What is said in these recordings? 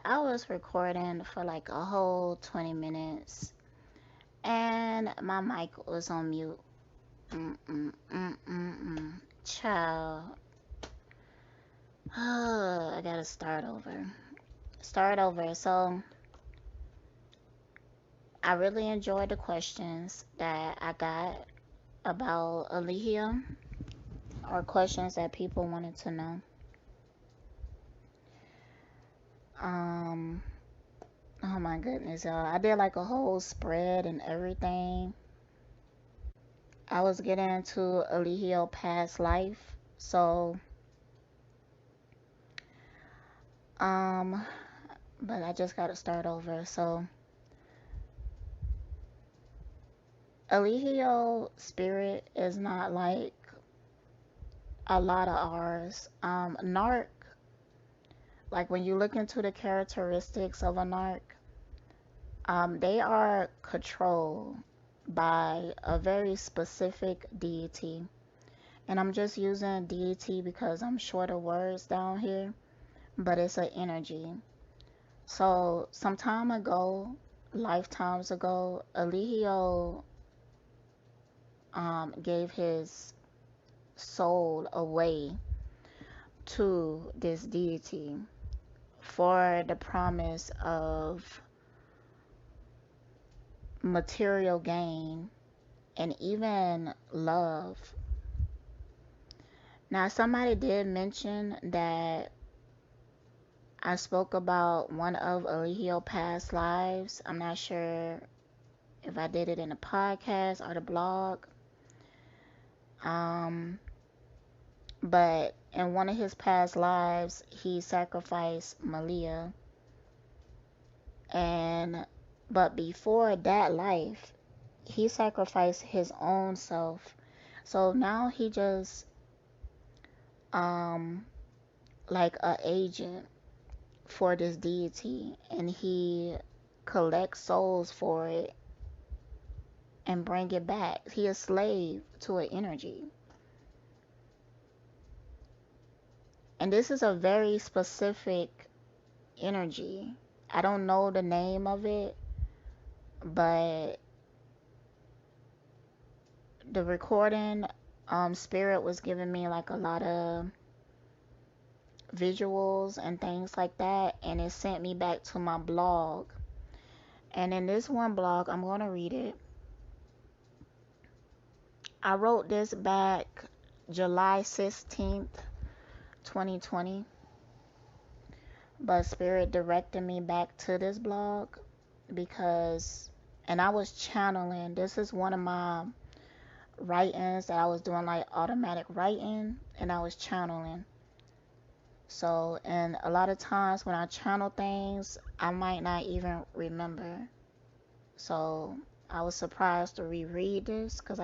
I was recording for like a whole 20 minutes and my mic was on mute. Mm-mm. Child. I gotta start over. Start over. So, I really enjoyed the questions that I got about Eligio, or questions that people wanted to know. Um, oh my goodness, y'all. I did like a whole spread and everything. I was getting into Eligio past life. So, um, but I just gotta start over. So, Eligio spirit is not like a lot of ours. Narc, like when you look into the characteristics of a narc, they are controlled by a very specific deity. And I'm just using deity because I'm short of words down here, but it's an energy. So some time ago, lifetimes ago, Eligio gave his soul away to this deity for the promise of material gain and even love. Now, somebody did mention that I spoke about one of Eligio's past lives. I'm not sure if I did it in a podcast or the blog. Um, but in one of his past lives, he sacrificed Malia. And but before that life, he sacrificed his own self. So now he just um like a agent for this deity, and he collects souls for it and bring it back. He a slave to an energy. And this is a very specific energy. I don't know the name of it, but the recording spirit was giving me like a lot of visuals and things like that, and it sent me back to my blog. And in this one blog, I'm going to read it. I wrote this back July 16th, 2020, but spirit directed me back to this blog because, and I was channeling. This is one of my write-ins that I was doing, like automatic writing, and I was channeling. So, and a lot of times when I channel things, I might not even remember. So, I was surprised to reread this because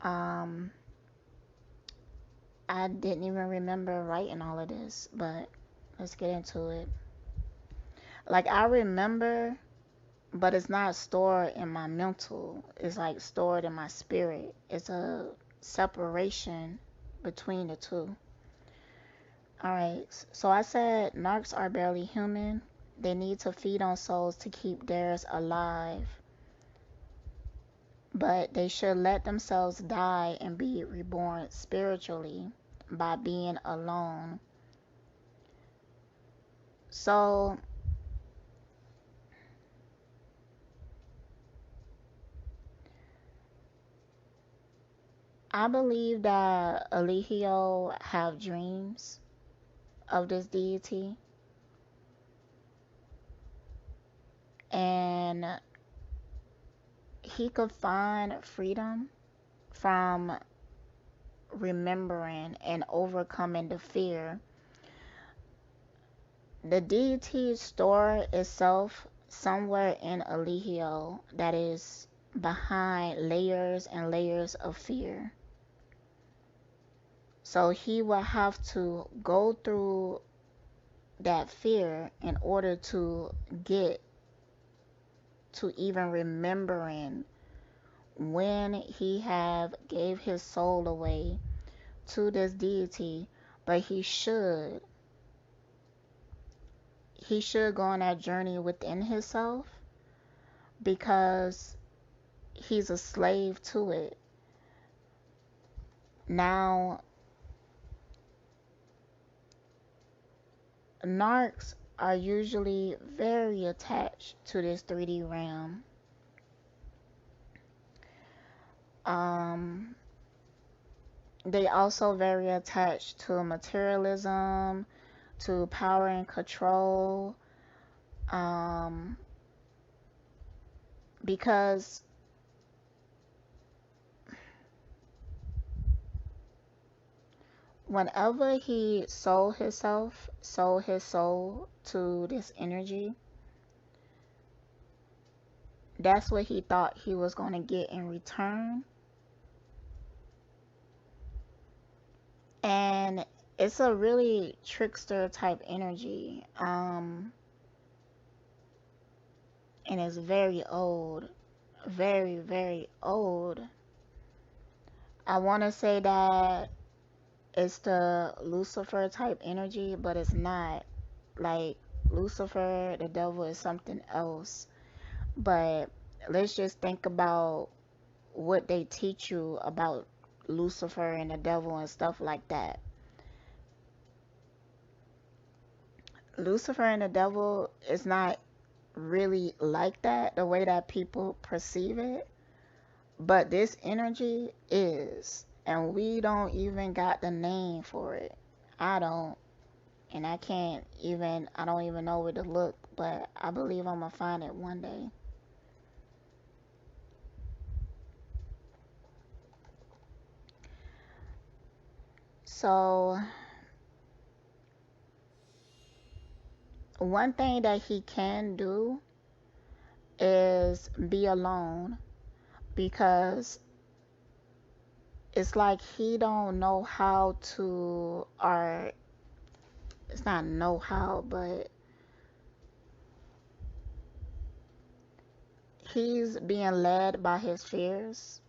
um I didn't even remember writing all of this, but let's get into it. Like I remember, but it's not stored in my mental. It's like stored in my spirit. It's a separation between the two. Alright, so I said narcs are barely human. They need to feed on souls to keep theirs alive. But they should let themselves die and be reborn spiritually by being alone. So, I believe that Eligio have dreams of this deity, and he could find freedom from remembering and overcoming the fear. The deity store itself somewhere in Eligio that is behind layers and layers of fear. So he will have to go through that fear in order to get to even remembering when he have gave his soul away to this deity, but he should he should go on that journey within himself because he's a slave to it. Now, narcs are usually very attached to this 3D realm. They also very attached to materialism, to power and control, because whenever he sold his soul to this energy, that's what he thought he was going to get in return. And it's a really trickster type energy. And it's very old. Very, very old. I want to say that it's the Lucifer type energy, but it's not. Like, Lucifer, the devil, is something else. But let's just think about what they teach you about Lucifer and the devil and stuff like that. Lucifer and the devil is not really like that, the way that people perceive it. But this energy is. And we don't even got the name for it. I don't. And I don't even know where to look. But I believe I'm going to find it one day. So, one thing that he can do is be alone, because it's like he don't know how to, or it's not know how, but he's being led by his fears.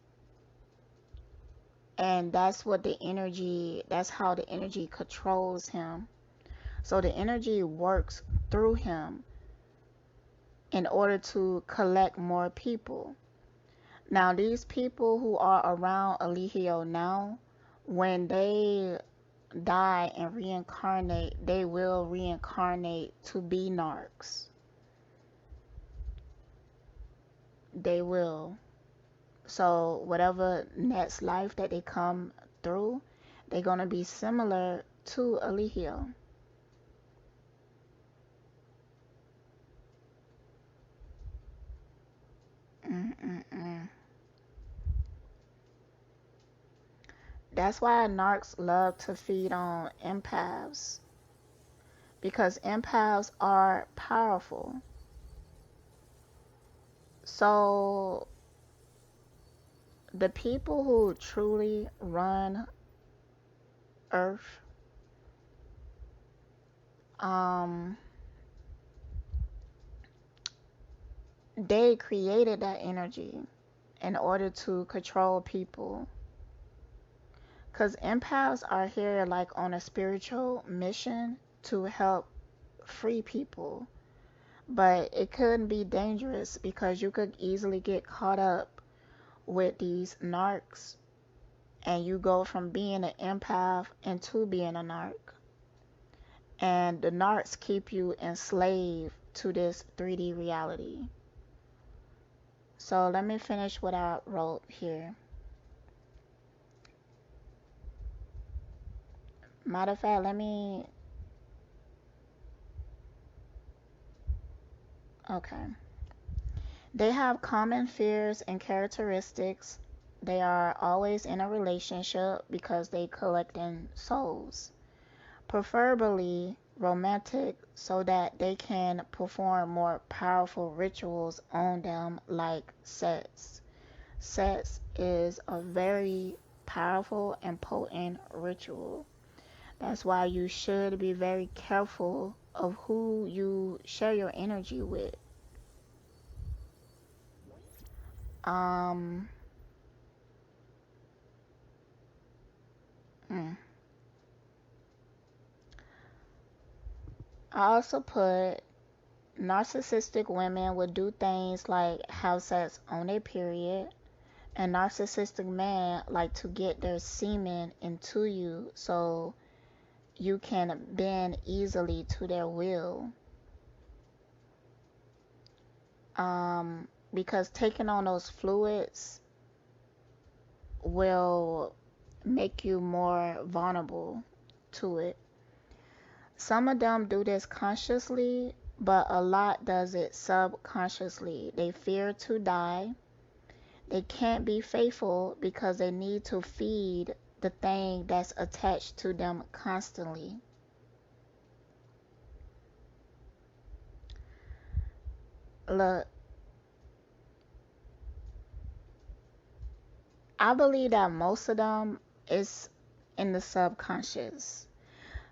And that's how the energy controls him. So the energy works through him in order to collect more people. Now, these people who are around Eligio now, when they die and reincarnate, they will reincarnate to be narcs. They will. So whatever next life that they come through, they're going to be similar to Eligio. That's why narcs love to feed on empaths, because empaths are powerful. So the people who truly run Earth, they created that energy in order to control people. Because empaths are here like on a spiritual mission to help free people. But it could be dangerous because you could easily get caught up with these narcs, and you go from being an empath into being a narc. And the narcs keep you enslaved to this 3D reality. So let me finish what I wrote here. Matter of fact, okay. They have common fears and characteristics. They are always in a relationship because they collecting souls. Preferably romantic, so that they can perform more powerful rituals on them, like sex. Sex is a very powerful and potent ritual. That's why you should be very careful of who you share your energy with. Um, I also put narcissistic women would do things like have sex on their period, and narcissistic men like to get their semen into you so you can bend easily to their will. Because taking on those fluids will make you more vulnerable to it. Some of them do this consciously, but a lot does it subconsciously. They fear to die. They can't be faithful because they need to feed the thing that's attached to them constantly. Look, I believe that most of them is in the subconscious.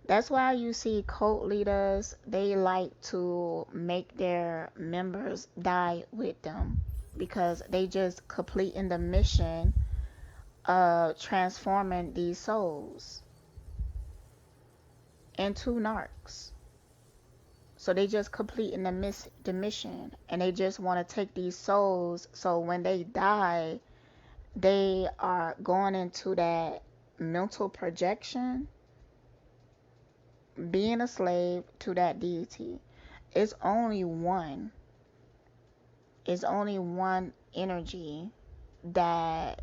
That's why you see cult leaders, they like to make their members die with them because they just completing the mission of transforming these souls into narcs. So they just completing the mission, and they just want to take these souls so when they die, they are going into that mental projection, being a slave to that deity. It's only one. It's only one energy that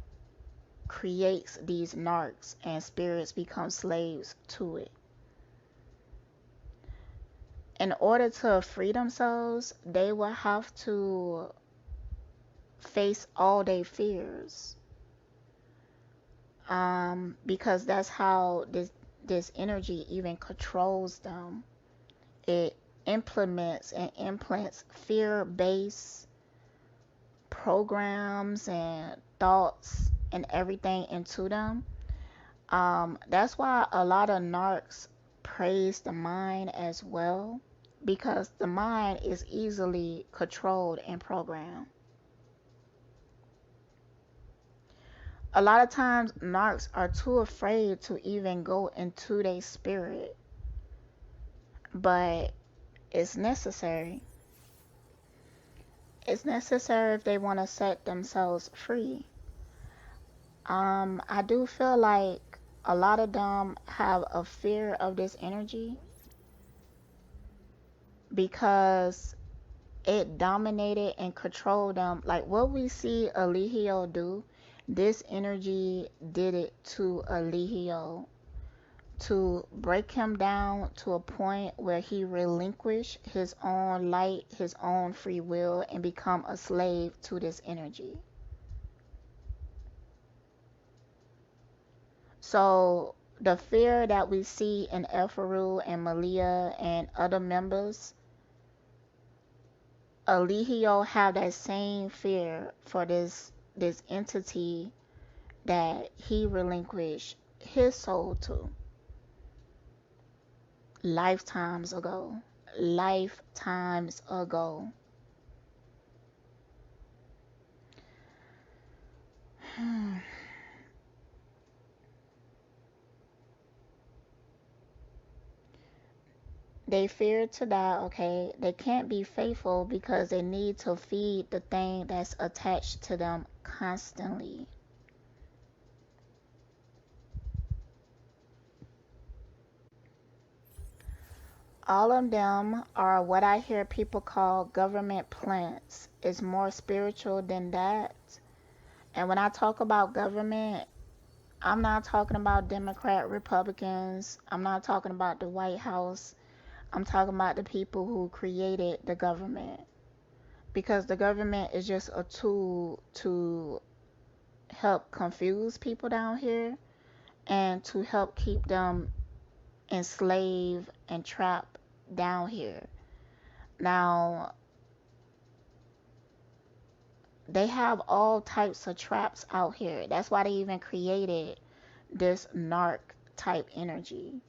creates these narcs, and spirits become slaves to it. In order to free themselves, they will have to face all their fears. Because that's how this energy even controls them. It implements and implants fear-based programs and thoughts and everything into them. That's why a lot of narcs praise the mind as well, because the mind is easily controlled and programmed. A lot of times narcs are too afraid to even go into their spirit, but it's necessary. It's necessary if they want to set themselves free. I do feel like a lot of them have a fear of this energy because it dominated and controlled them. Like what we see Eligio do, this energy did it to Eligio to break him down to a point where he relinquished his own light, his own free will, and become a slave to this energy. So the fear that we see in Efuru and Malia and other members, Eligio have that same fear for this entity that he relinquished his soul to lifetimes ago. Lifetimes ago. They fear to die, okay? They can't be faithful because they need to feed the thing that's attached to them constantly. All of them are what I hear people call government plants. It's more spiritual than that. And when I talk about government, I'm not talking about Democrat, Republicans. I'm not talking about the White House. I'm talking about the people who created the government. Because the government is just a tool to help confuse people down here and to help keep them enslaved and trapped down here. Now, they have all types of traps out here. That's why they even created this narc type energy.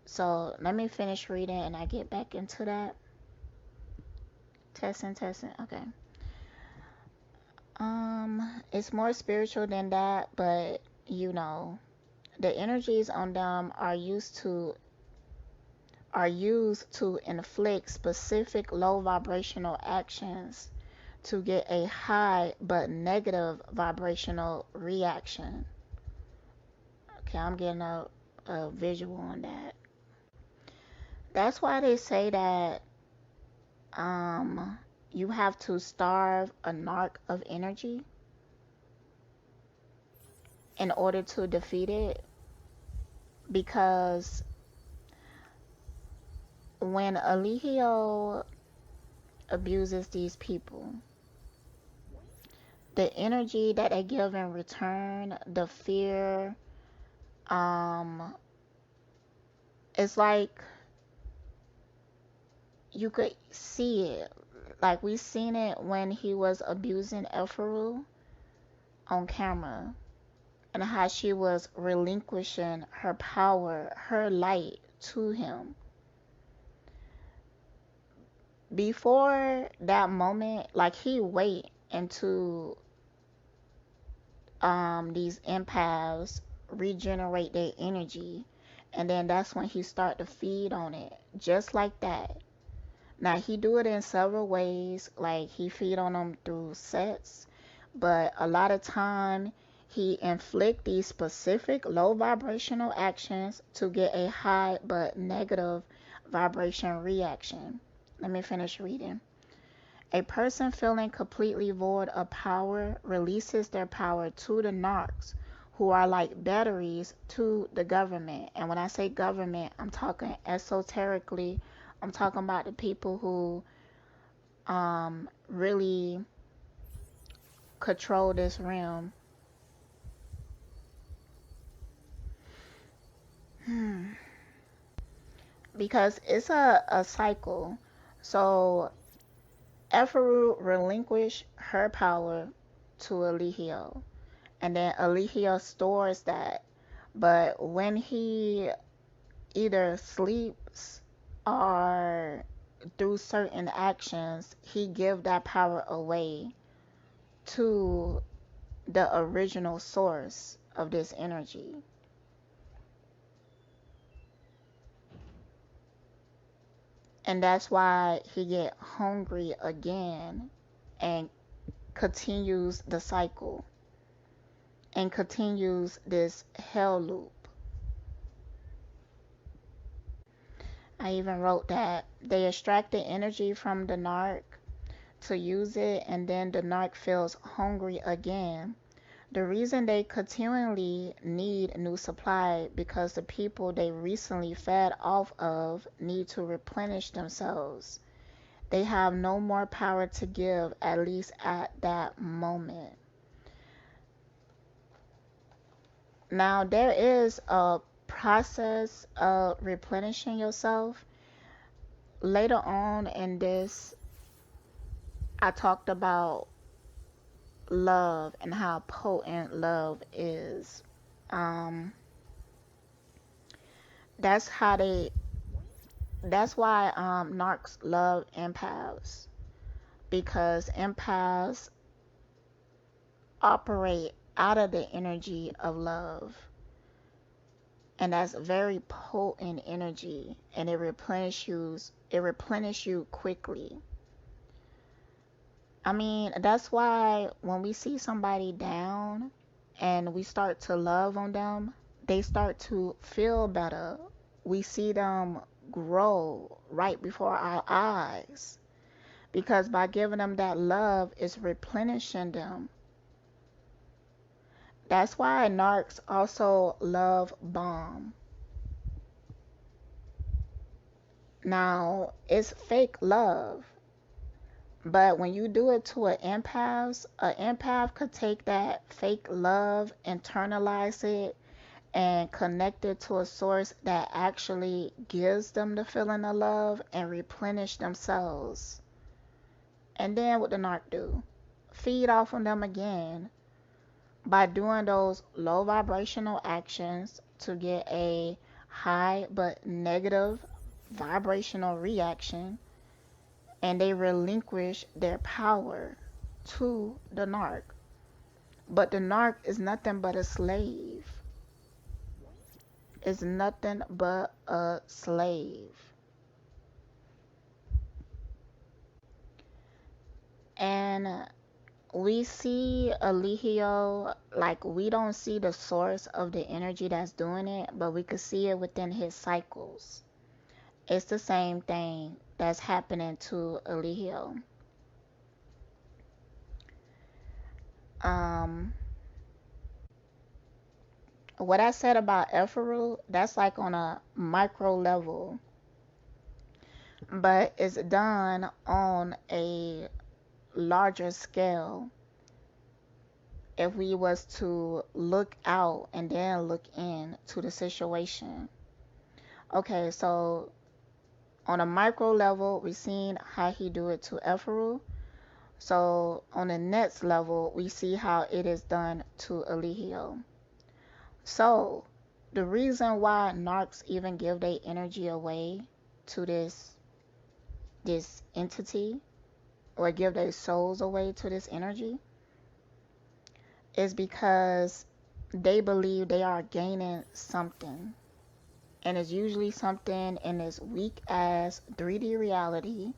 So let me finish reading and I get back into that. Testing. Okay. It's more spiritual than that, but you know, the energies on them are are used to inflict specific low vibrational actions to get a high but negative vibrational reaction. Okay, I'm getting a visual on that. That's why they say that you have to starve a narc of energy in order to defeat it, because when Eligio abuses these people, the energy that they give in return, the fear, it's like you could see it. Like we seen it when he was abusing Efuru on camera, and how she was relinquishing her power, her light to him. Before that moment, like he wait into these empaths regenerate their energy, and then that's when he start to feed on it, just like that. Now he do it in several ways, like he feed on them through sets, but a lot of time he inflict these specific low vibrational actions to get a high but negative vibration reaction. Let me finish reading. A person feeling completely void of power releases their power to the narcs, who are like batteries to the government. And when I say government, I'm talking esoterically. I'm talking about the people who really control this realm. Because it's a cycle. So Efuru relinquished her power to Eligio, and then Eligio stores that. But when he either sleeps or through certain actions, he give that power away to the original source of this energy. And that's why he get hungry again and continues the cycle and continues this hell loop. I even wrote that they extract the energy from the narc to use it, and then the narc feels hungry again. The reason they continually need new supply because the people they recently fed off of need to replenish themselves. They have no more power to give, at least at that moment. Now, there is a process of replenishing yourself. Later on in this, I talked about love and how potent love is. That's how they. That's why narcs love empaths, because empaths operate out of the energy of love, and that's very potent energy, and it replenishes you quickly. I mean, that's why when we see somebody down and we start to love on them, they start to feel better. We see them grow right before our eyes, because by giving them that love, it's replenishing them. That's why narcs also love bomb. Now, it's fake love, but when you do it to an empath could take that fake love, internalize it, and connect it to a source that actually gives them the feeling of love and replenish themselves. And then what the narc do? Feed off of them again by doing those low vibrational actions to get a high but negative vibrational reaction, and they relinquish their power to the narc. But the narc is nothing but a slave. Is nothing but a slave. And we see Eligio, like we don't see the source of the energy that's doing it, but we could see it within his cycles. It's the same thing that's happening to Eligio. Um, what I said about Efuru, that's like on a micro level, but it's done on a larger scale if we was to look out and then look in to the situation. Okay, so on a micro level, we seen how he do it to Efuru. So on the next level, we see how it is done to Eligio. So the reason why narcs even give their energy away to this entity, or give their souls away to this energy, is because they believe they are gaining something. And it's usually something in this weak ass 3D reality.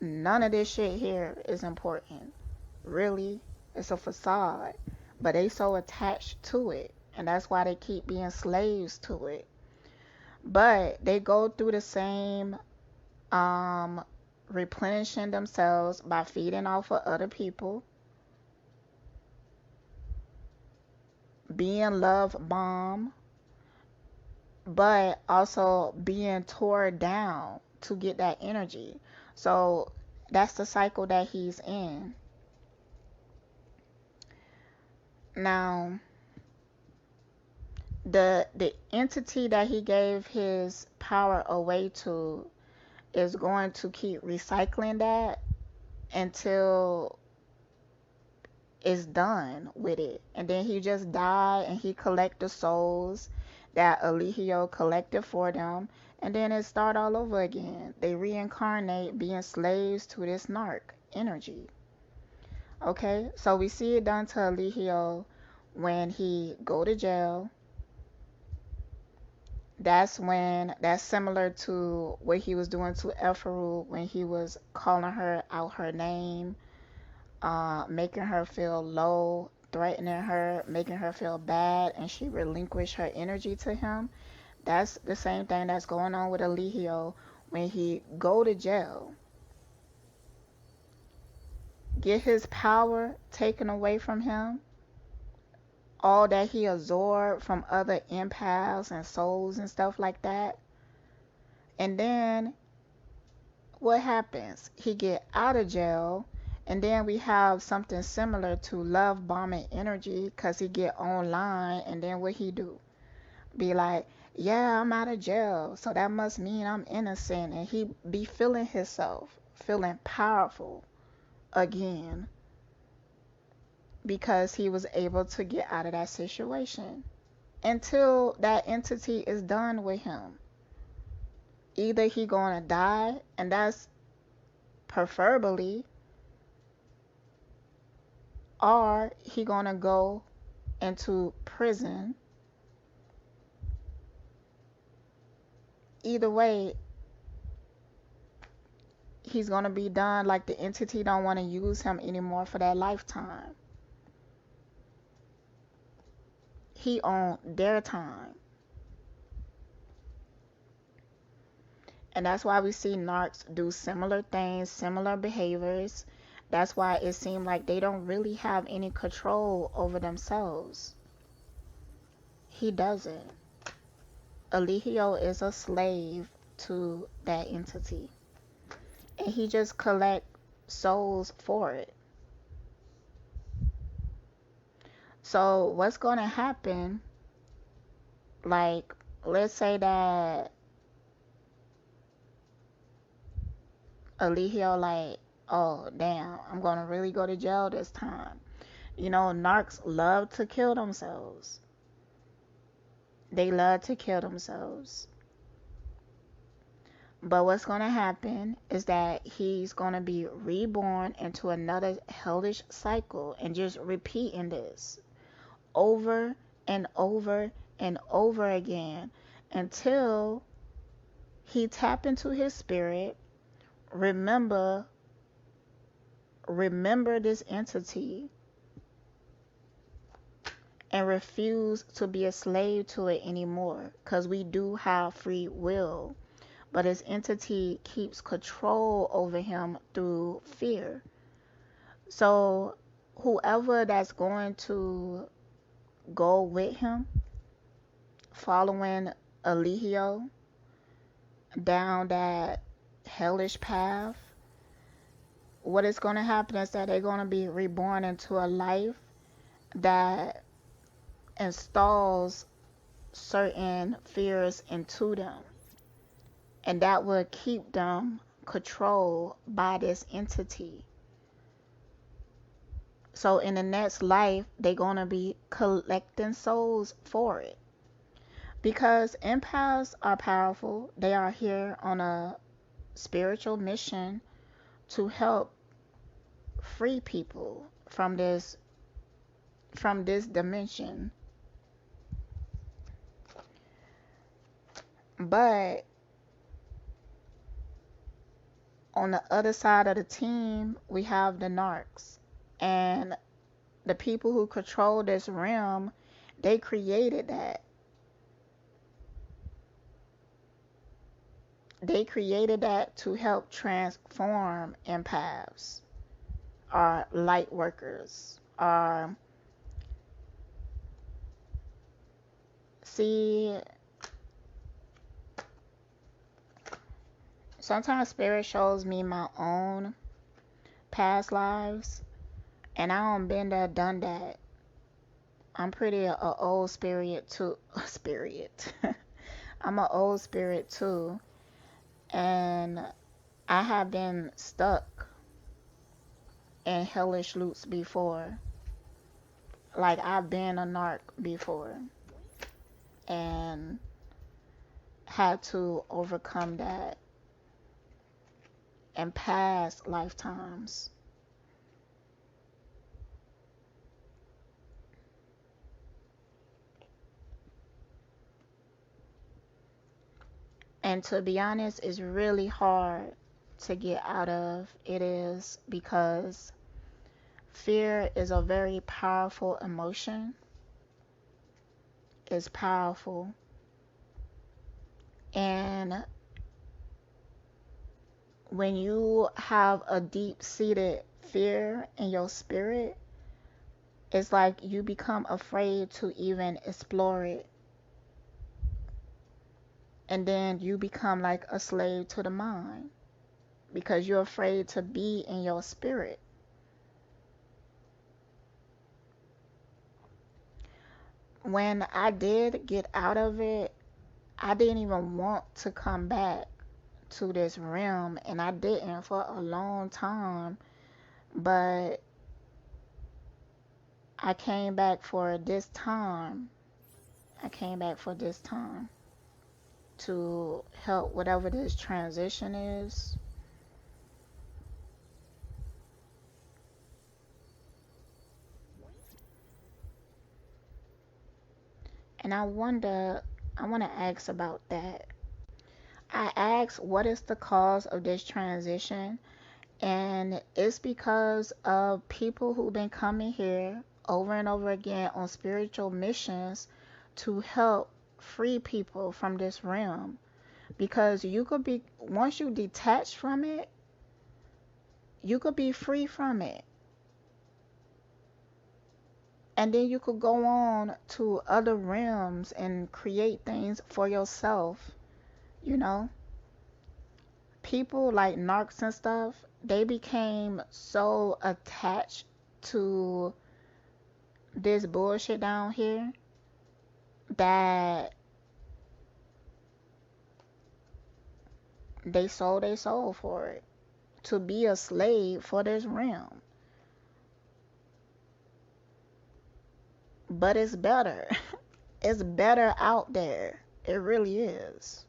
None of this shit here is important. Really, it's a facade. But they so attached to it. And that's why they keep being slaves to it. But they go through the same replenishing themselves by feeding off of other people, being love bomb, but also being torn down to get that energy. So that's the cycle that he's in. Now, the entity that he gave his power away to is going to keep recycling that until it's done with it. And then he just die and he collect the souls that Eligio collected for them, and then it start all over again. They reincarnate being slaves to this narc energy. Okay, so we see it done to Eligio when he go to jail. That's similar to what he was doing to Efuru when he was calling her out her name, making her feel low, threatening her, making her feel bad, and she relinquished her energy to him. That's the same thing that's going on with Eligio when he go to jail. Get his power taken away from him, all that he absorbed from other empaths and souls and stuff like that. And then what happens? He get out of jail, and then we have something similar to love bombing energy, because he get online, and then what he do? Be like, yeah, I'm out of jail, so that must mean I'm innocent, and he be feeling himself, feeling powerful again, because he was able to get out of that situation until that entity is done with him. Either he gonna die, and that's preferably, or he gonna go into prison. Either way, he's gonna be done. Like, the entity don't want to use him anymore for that lifetime. He on their time. And that's why we see narcs do similar things, similar behaviors. That's why it seems like they don't really have any control over themselves. He doesn't. Eligio is a slave to that entity, and he just collect souls for it. So what's going to happen, like, let's say that Eligio, like, oh damn, I'm going to really go to jail this time. You know, narcs love to kill themselves. They love to kill themselves. But what's going to happen is that he's going to be reborn into another hellish cycle, and just repeating this over and over and over again until he tap into his spirit, remember remember this entity and refuse to be a slave to it anymore, because we do have free will, but his entity keeps control over him through fear. So whoever that's going to go with him, following Eligio down that hellish path, what is going to happen is that they're going to be reborn into a life that installs certain fears into them, and that will keep them controlled by this entity. So in the next life, they're going to be collecting souls for it. Because empaths are powerful. They are here on a spiritual mission to help free people from this dimension. But on the other side of the team, we have the Narcs. And the people who control this realm, they created that. They created that to help transform empaths, or light workers, or see, sometimes spirit shows me my own past lives, and I don't been there, done that. I'm pretty a old spirit too. Spirit. I'm an old spirit too, and I have been stuck in hellish loops before. Like, I've been a narc before and had to overcome that in past lifetimes. And to be honest, it's really hard to get out of. It is, because fear is a very powerful emotion. It's powerful. And when you have a deep-seated fear in your spirit, it's like you become afraid to even explore it. And then you become like a slave to the mind, because you're afraid to be in your spirit. When I did get out of it, I didn't even want to come back to this realm, and I didn't for a long time. But I came back for this time. I came back for this time to help whatever this transition is. And I want to ask about that. I asked, what is the cause of this transition? And it's because of people who've been coming here over and over again on spiritual missions to help free people from this realm. Because you could be, once you detach from it, you could be free from it. And then you could go on to other realms and create things for yourself, you know? People like narcs and stuff, they became so attached to this bullshit down here that they sold their soul for it, to be a slave for this realm. But it's better. It's better out there. It really is.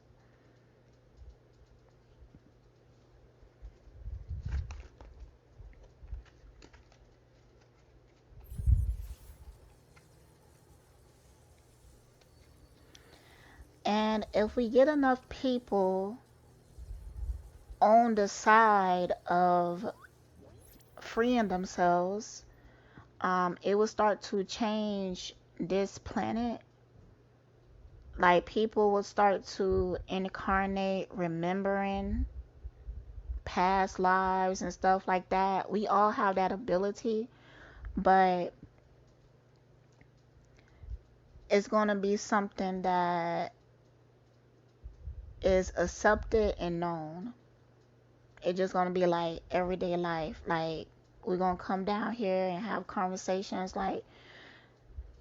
And if we get enough people on the side of freeing themselves, it will start to change this planet. Like people will start to incarnate remembering past lives and stuff like that. We all have that ability, but it's going to be something that is accepted and known. It's just going to be like everyday life. Like we're going to come down here and have conversations like,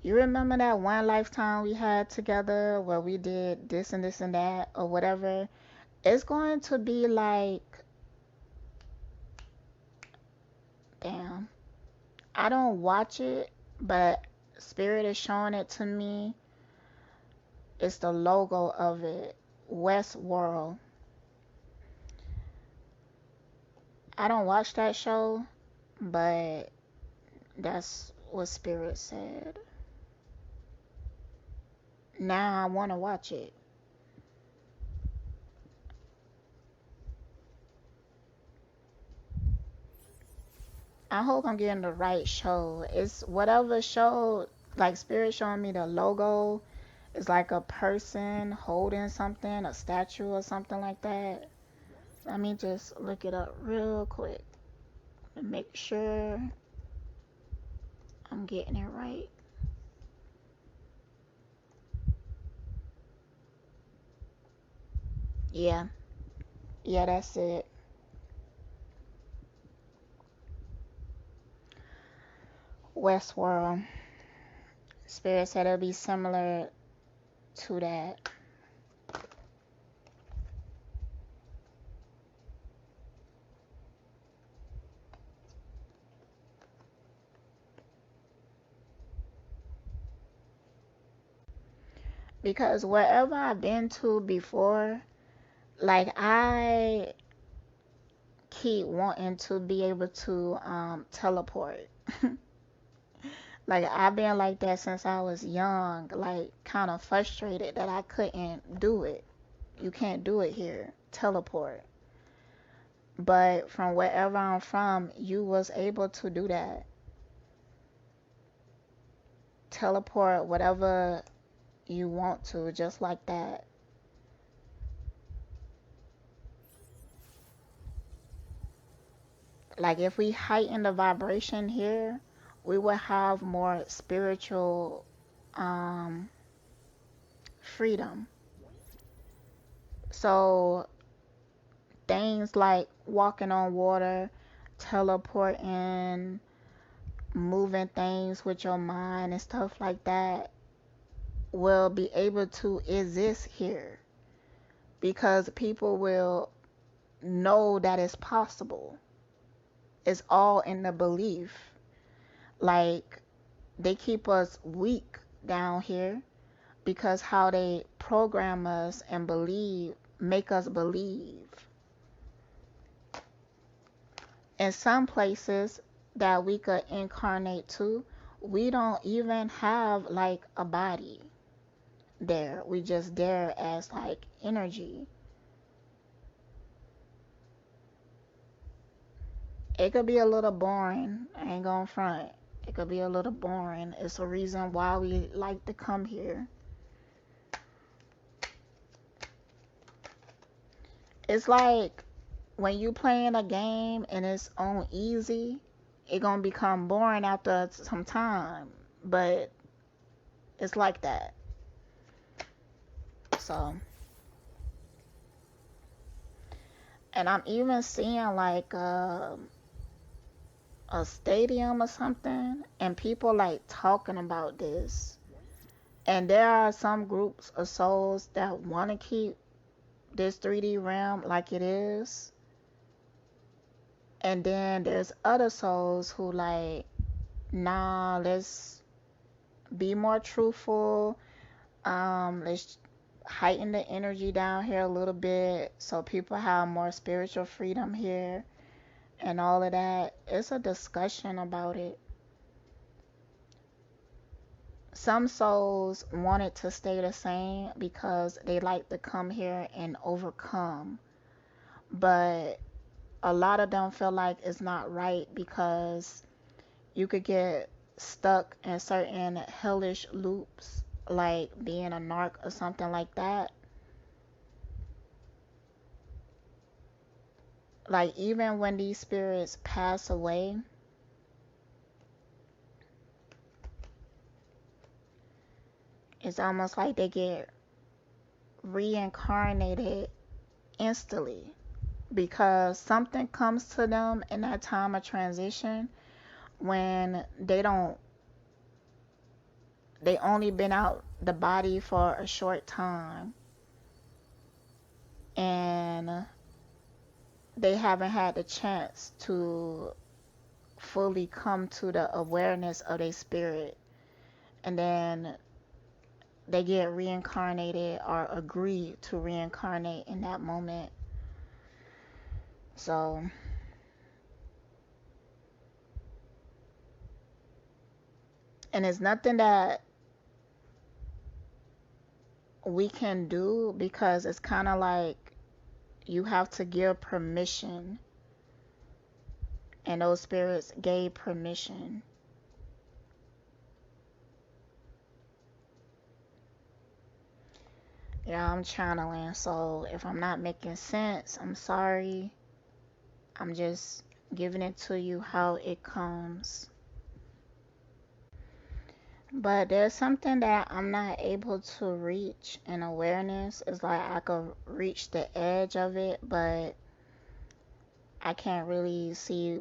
you remember that one lifetime we had together where we did this and this and that or whatever? It's going to be like, damn, I don't watch it, but Spirit is showing it to me. It's the logo of it, Westworld. I don't watch that show, but that's what Spirit said. Now I want to watch it. I hope I'm getting the right show. It's whatever show, like Spirit showing me the logo. It's like a person holding something, a statue or something like that. Let me just look it up real quick to make sure I'm getting it right. Yeah. Yeah, that's it. Westworld. Spirit said it'll be similar to that. Because wherever I've been to before, like I keep wanting to be able to teleport. Like I've been like that since I was young, like kind of frustrated that I couldn't do it. You can't do it here, teleport. But from wherever I'm from, you was able to do that. Teleport whatever you want to, just like that. Like if we heighten the vibration here, we would have more spiritual freedom. So things like walking on water, teleporting, moving things with your mind and stuff like that will be able to exist here because people will know that it's possible. It's all in the belief. Like they keep us weak down here because how they program us and make us believe. In some places that we could incarnate to, we don't even have like a body there. We just there as like energy. It could be a little boring. I ain't gonna front. It could be a little boring. It's a reason why we like to come here. It's like when you playing a game and it's on easy, it gonna become boring after some time. But it's like that. So, and I'm even seeing like a stadium or something, and people like talking about this. And there are some groups of souls that want to keep this 3D realm like it is. And then there's other souls who like, nah, let's be more truthful. Let's heighten the energy down here a little bit so people have more spiritual freedom here and all of that. It's a discussion about it. Some souls want it to stay the same because they like to come here and overcome. But a lot of them feel like it's not right because you could get stuck in certain hellish loops, like being a narc or something like that. Like, even when these spirits pass away, it's almost like they get reincarnated instantly because something comes to them in that time of transition when they only been out the body for a short time and they haven't had the chance to fully come to the awareness of their spirit, and then they get reincarnated or agree to reincarnate in that moment. So and it's nothing that we can do because it's kind of like you have to give permission, and those spirits gave permission. Yeah, I'm channeling, so if I'm not making sense, I'm sorry. I'm just giving it to you how it comes. But there's something that I'm not able to reach in awareness. It's like I could reach the edge of it, but I can't really see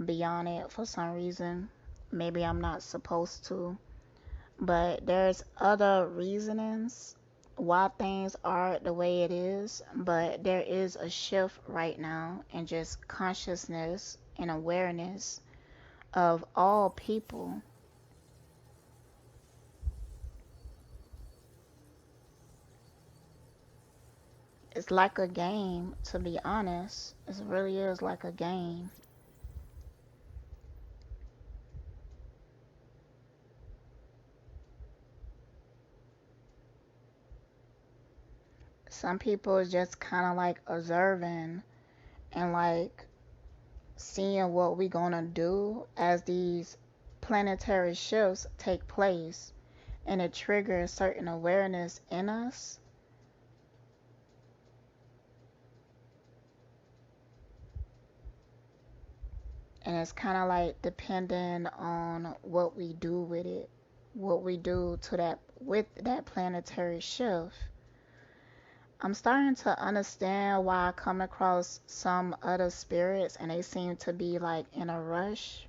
beyond it for some reason. Maybe I'm not supposed to. But there's other reasonings why things are the way it is. But there is a shift right now in just consciousness and awareness of all people. It's like a game, to be honest. It really is like a game. Some people is just kind of like observing and like seeing what we gonna do as these planetary shifts take place, and it triggers certain awareness in us. And it's kind of like depending on what we do with it, what we do to that with that planetary shift. I'm starting to understand why I come across some other spirits and they seem to be like in a rush.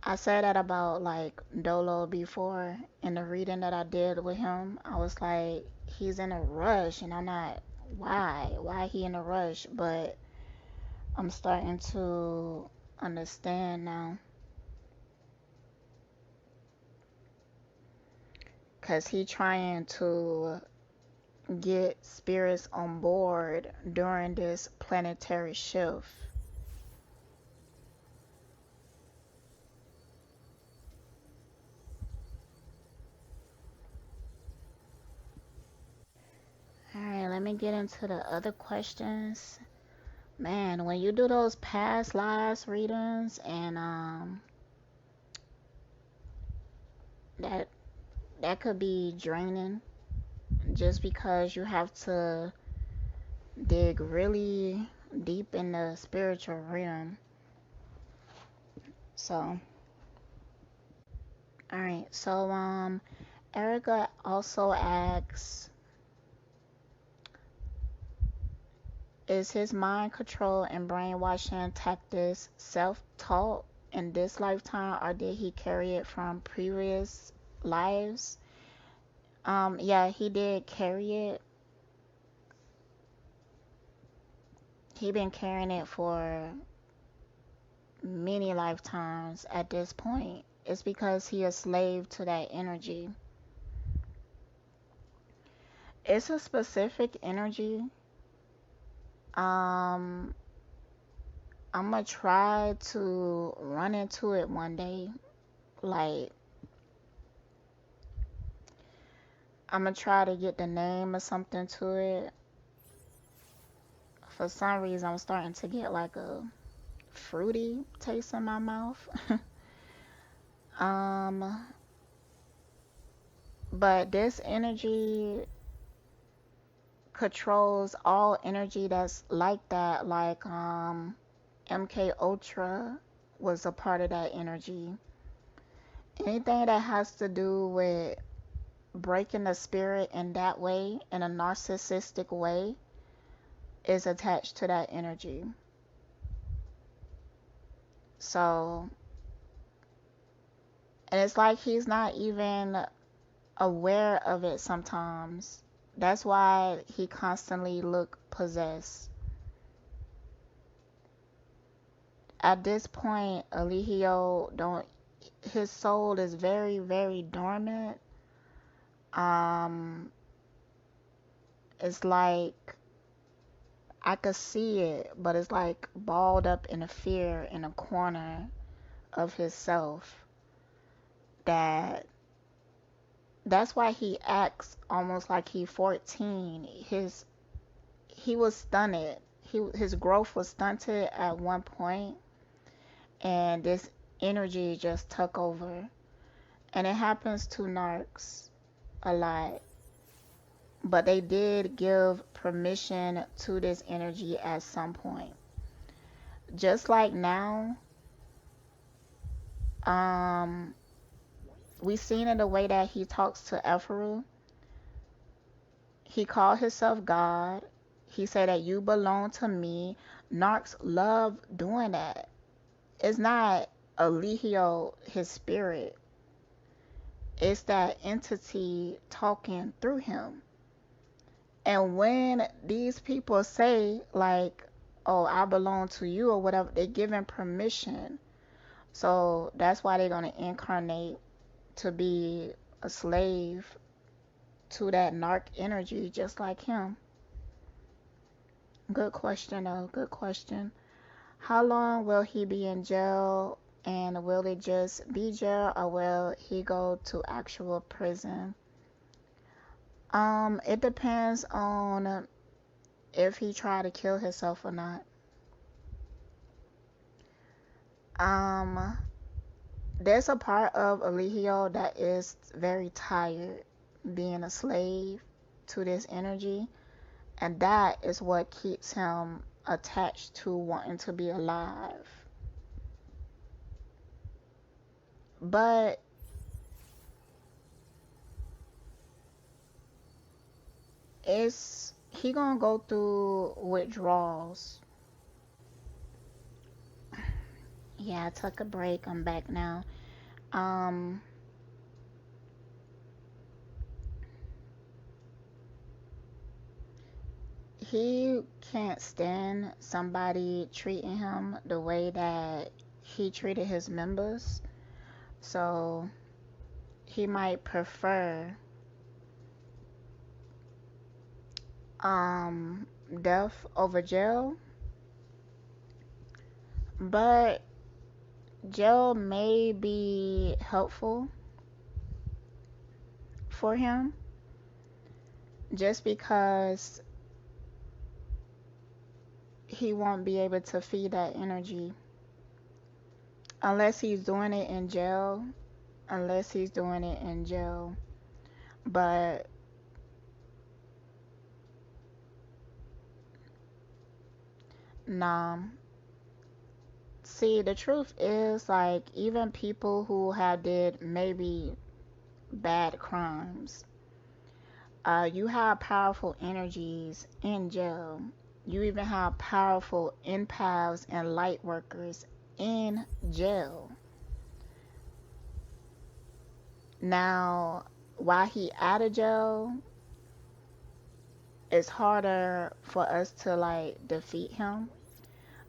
I said that about like Dolo before in the reading that I did with him. I was like, he's in a rush, and I'm not, why he in a rush? But I'm starting to understand now, because he trying to get spirits on board during this planetary shift. All right, let me get into the other questions. Man, when you do those past lives readings, and that that could be draining just because you have to dig really deep in the spiritual realm. So, all right. So, Erica also asks, is his mind control and brainwashing tactics self-taught in this lifetime, or did he carry it from previous lives? Yeah, he did carry it. He been carrying it for many lifetimes at this point. It's because he a slave to that energy. It's a specific energy. Um, I'm gonna try to run into it one day. Like, I'm gonna try to get the name or something to it For some reason, I'm starting to get like a fruity taste in my mouth. um, but this energy controls all energy that's like that. Like MK Ultra was a part of that energy. Anything that has to do with breaking the spirit in that way, in a narcissistic way, is attached to that energy. So, and it's like he's not even aware of it sometimes. That's why he constantly look possessed. At this point, Eligio don't, his soul is very, very dormant. Um, it's like I could see it, but it's like balled up in a fear in a corner of his self. That's why he acts almost like he's 14. He was stunted. His growth was stunted at one point, and this energy just took over. And it happens to narcs a lot. But they did give permission to this energy at some point. Just like now, we seen in the way that he talks to Efuru. He called himself God. He said that you belong to me. Narcs love doing that. It's not Eligio, his spirit. It's that entity talking through him. And when these people say, like, oh, I belong to you or whatever, they're giving permission. So that's why they're going to incarnate to be a slave to that narc energy, just like him. Good question, though. Good question. How long will he be in jail? And will it just be jail, or will he go to actual prison? It depends on if he tried to kill himself or not. There's a part of Eligio that is very tired being a slave to this energy, and that is what keeps him attached to wanting to be alive. But he gonna go through withdrawals. Yeah, I took a break. I'm back now. He can't stand somebody treating him the way that he treated his members. So he might prefer death over jail. But jail may be helpful for him just because he won't be able to feed that energy unless he's doing it in jail. But nah. See, the truth is, like, even people who have did maybe bad crimes, you have powerful energies in jail. You even have powerful empaths and light workers in jail. Now, while he out of jail, it's harder for us to like defeat him.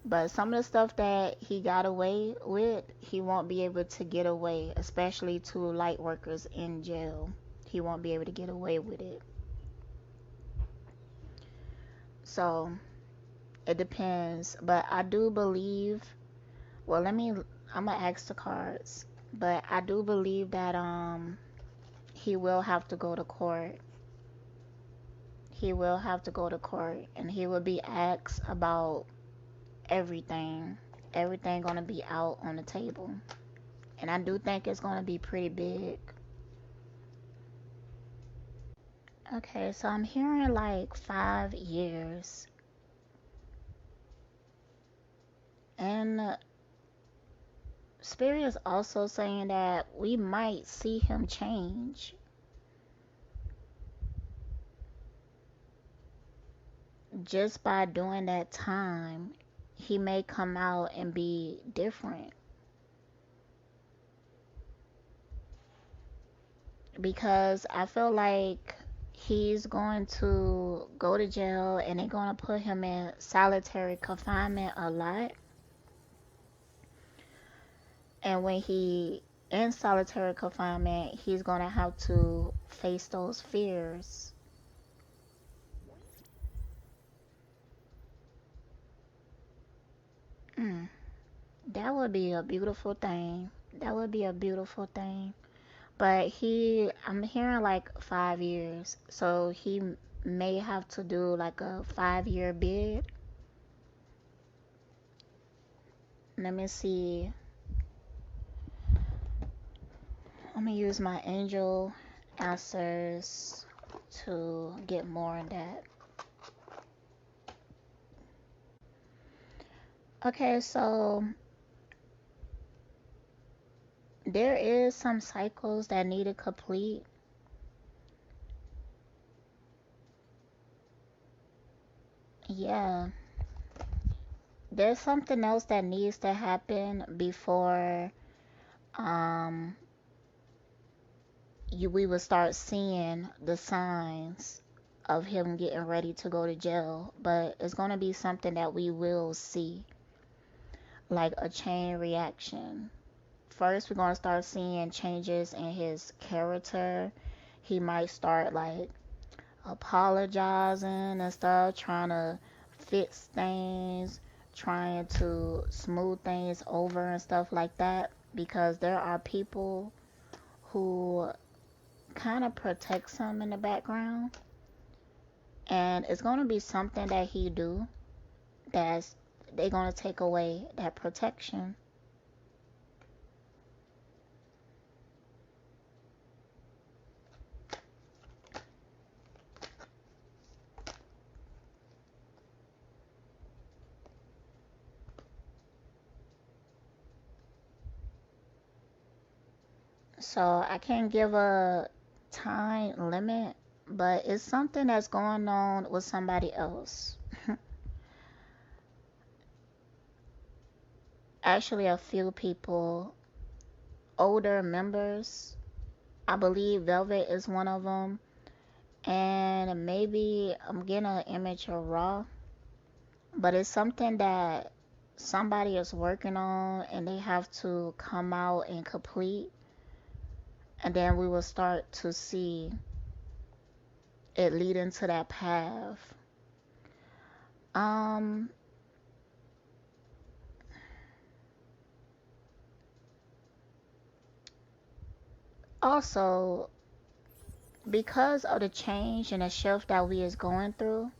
But some of the stuff that he got away with, he won't be able to get away, especially to light workers in jail. He won't be able to get away with it. So it depends. But I do believe, well, I'm gonna ask the cards. But I do believe that he will have to go to court. he will have to go to court, and he will be asked about everything. Everything gonna be out on the table. And I do think it's gonna be pretty big. Okay, so I'm hearing like 5 years. And Spirit is also saying that we might see him change. Just by doing that time, he may come out and be different. Because I feel like he's going to go to jail and they're going to put him in solitary confinement a lot. And when he in solitary confinement, he's going to have to face those fears. That would be a beautiful thing. That would be a beautiful thing. But I'm hearing like 5 years. So he may have to do like a 5-year bid. Let me see. Let me use my angel answers to get more on that. Okay, so there is some cycles that need to complete. Yeah. There's something else that needs to happen before um we will start seeing the signs of him getting ready to go to jail. But it's gonna be something that we will see. Like a chain reaction. First, we're gonna start seeing changes in his character. He might start like apologizing and stuff, trying to fix things, trying to smooth things over and stuff like that. Because there are people who kind of protects him in the background, and it's gonna be something that he do that's they gonna take away that protection. So I can't give a time limit, but it's something that's going on with somebody else. Actually, a few people, older members. I believe Velvet is one of them. And maybe I'm getting an image of Raw, but it's something that somebody is working on and they have to come out and complete. And then we will start to see it lead into that path. Um, Also, because of the change and the shift that we is going through,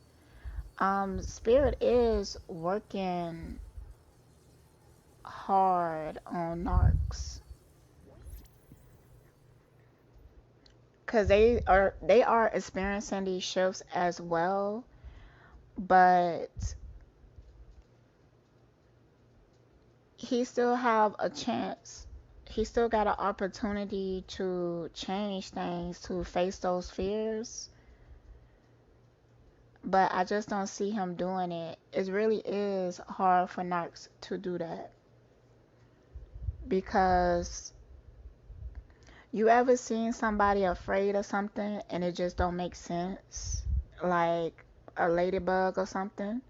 Spirit is working hard on Narcs. Cause they are experiencing these shifts as well, but he still have a chance. He still got an opportunity to change things, to face those fears. But I just don't see him doing it. It really is hard for Narcs to do that. Because you ever seen somebody afraid of something and it just don't make sense? Like a ladybug or something.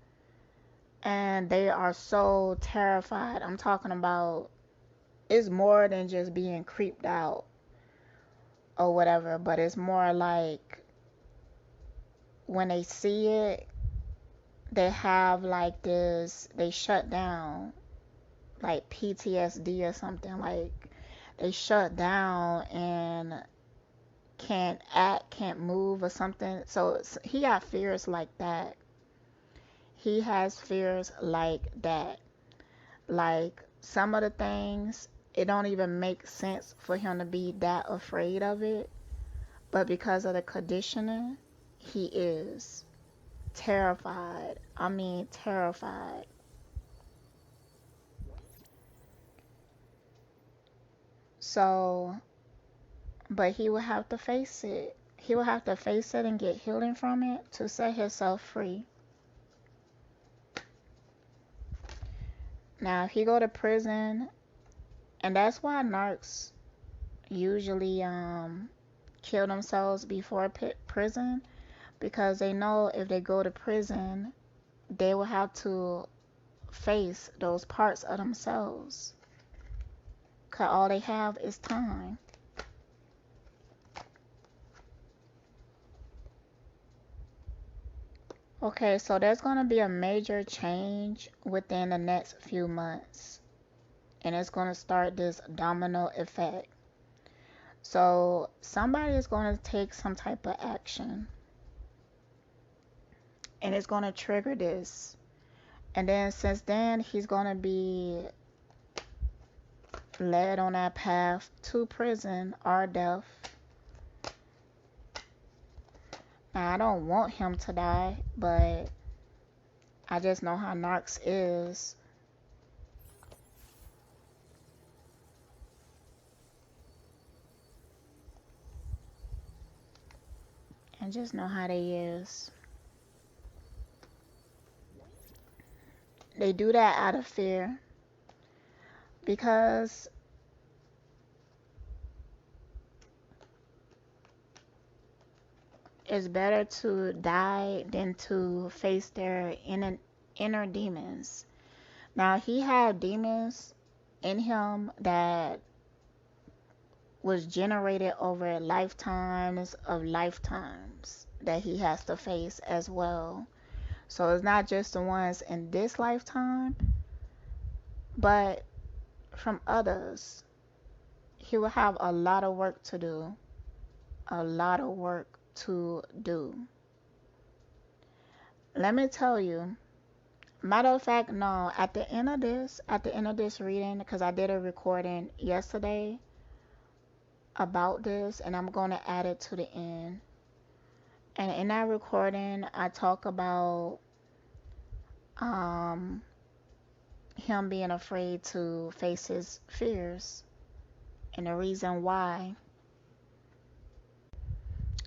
And they are so terrified. I'm talking about it's more than just being creeped out or whatever, but it's more like when they see it, they have like this, they shut down, like PTSD or something. Like they shut down and can't act, can't move or something. So he got fears like that. He has fears like that. Like some of the things, it don't even make sense for him to be that afraid of it. But because of the conditioning, he is terrified. I mean, terrified. So, but he will have to face it. He will have to face it and get healing from it to set himself free. Now, if he go to prison, and that's why narcs usually kill themselves before prison, because they know if they go to prison, they will have to face those parts of themselves. Because all they have is time. Okay, so there's going to be a major change within the next few months. And it's going to start this domino effect. So somebody is going to take some type of action. And it's going to trigger this. And then since then, he's going to be led on that path to prison or death. Now, I don't want him to die, but I just know how narcs is. And just know how they is. They do that out of fear. Because it's better to die than to face their inner demons. Now, he had demons in him that was generated over lifetimes of lifetimes that he has to face as well. So it's not just the ones in this lifetime, but from others. He will have a lot of work to do. A lot of work to do. Let me tell you. Matter of fact, no, at the end of this reading, because I did a recording yesterday about this, and I'm going to add it to the end. And in that recording, I talk about him being afraid to face his fears and the reason why.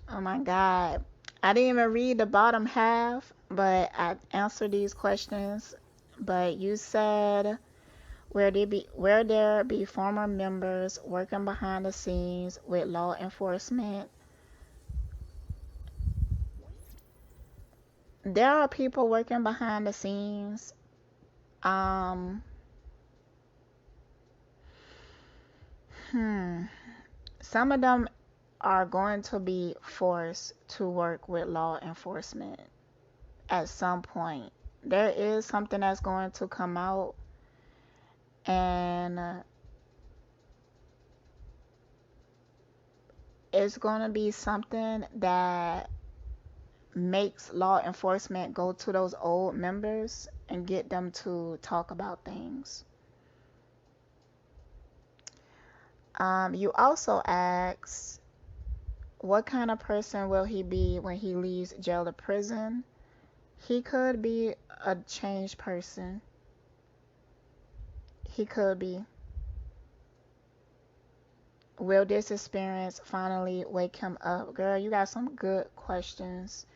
Oh my God. I didn't even read the bottom half, but I answered these questions. But you said where there be former members working behind the scenes with law enforcement. There are people working behind the scenes. Some of them are going to be forced to work with law enforcement at some point. There is something that's going to come out, and it's going to be something that makes law enforcement go to those old members and get them to talk about things. You also asked, what kind of person will he be when he leaves jail or prison? He could be a changed person. He could be. Will this experience finally wake him up? Girl, you got some good questions.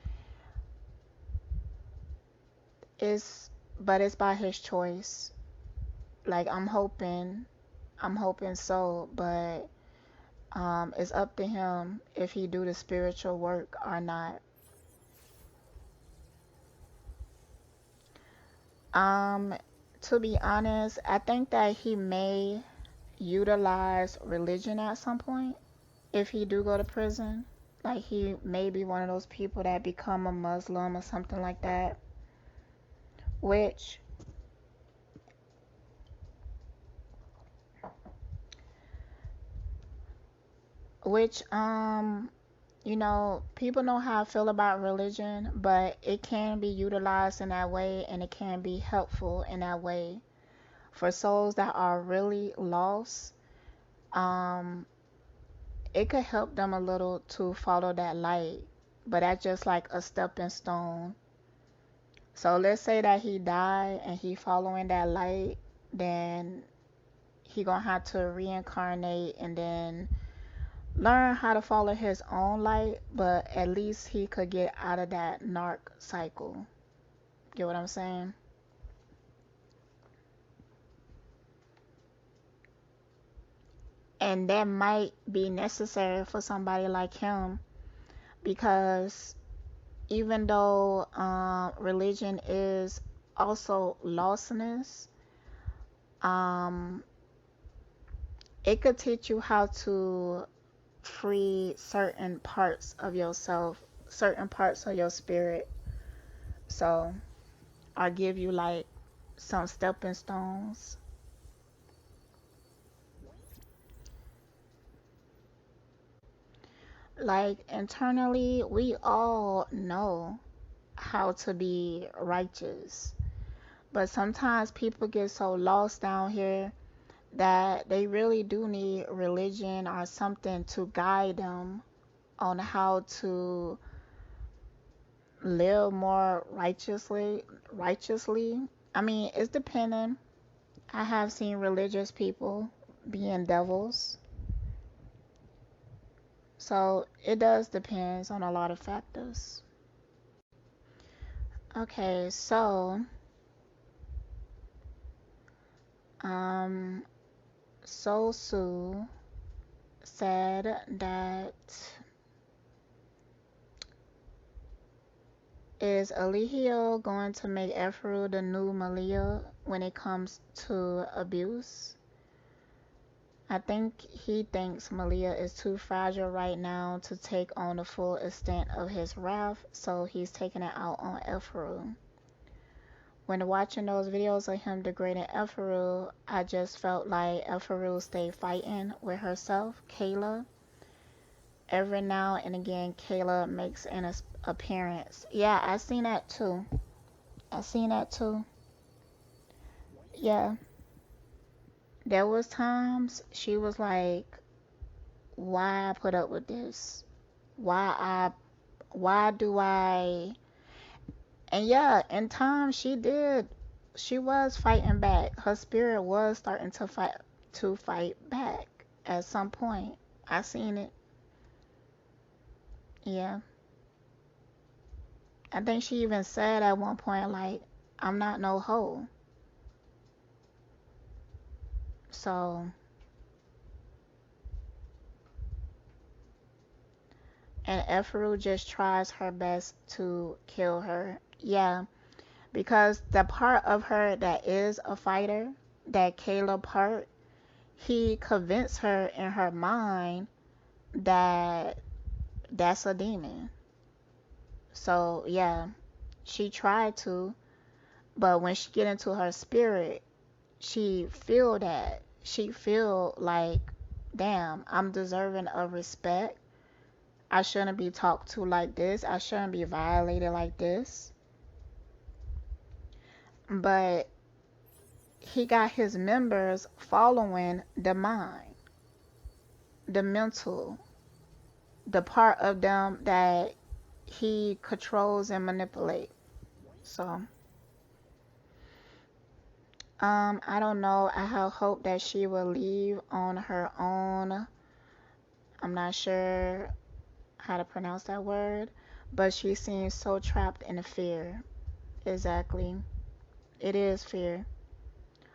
But it's by his choice. Like, I'm hoping so, but it's up to him if he do the spiritual work or not. To be honest, I think that he may utilize religion at some point if he do go to prison. Like, he may be one of those people that become a Muslim or something like that, which People know how I feel about religion, but it can be utilized in that way and it can be helpful in that way for souls that are really lost. Um, it could help them a little to follow that light, but that's just like a stepping stone. So let's say that he died and he following that light, then he gonna have to reincarnate and then learn how to follow his own light, but at least he could get out of that narc cycle. Get what I'm saying? And that might be necessary for somebody like him because even though religion is also lostness, um, it could teach you how to free certain parts of yourself, certain parts of your spirit. So I'll give you like some stepping stones. Like internally, we all know how to be righteous. But sometimes people get so lost down here that they really do need religion or something to guide them on how to live more righteously. I mean, it's depending. I have seen religious people being devils. So it does depends on a lot of factors. Okay, so um Soshul said that is Eligio going to make Efuru the new Malia when it comes to abuse? I think he thinks Malia is too fragile right now to take on the full extent of his wrath, so he's taking it out on Efuru. When watching those videos of him degrading Efuru, I just felt like Efuru stayed fighting with herself, Kayla. Every now and again, Kayla makes an appearance. Yeah, I seen that too. I seen that too. Yeah. There was times she was like, why I put up with this? Why do I and yeah, in time she was fighting back. Her spirit was starting to fight back at some point. I seen it. Yeah. I think she even said at one point like, I'm not no hoe. So and Efuru just tries her best to kill her. Yeah, because the part of her that is a fighter, that Kayla part, he convinced her in her mind that that's a demon. So yeah, she tried to, but when she get into her spirit, she feel that. She feel like, damn, I'm deserving of respect. I shouldn't be talked to like this. I shouldn't be violated like this. But he got his members following the mind, the mental, the part of them that he controls and manipulates. So, I don't know. I have hope that she will leave on her own. I'm not sure how to pronounce that word, but she seems so trapped in fear. Exactly. It is fear.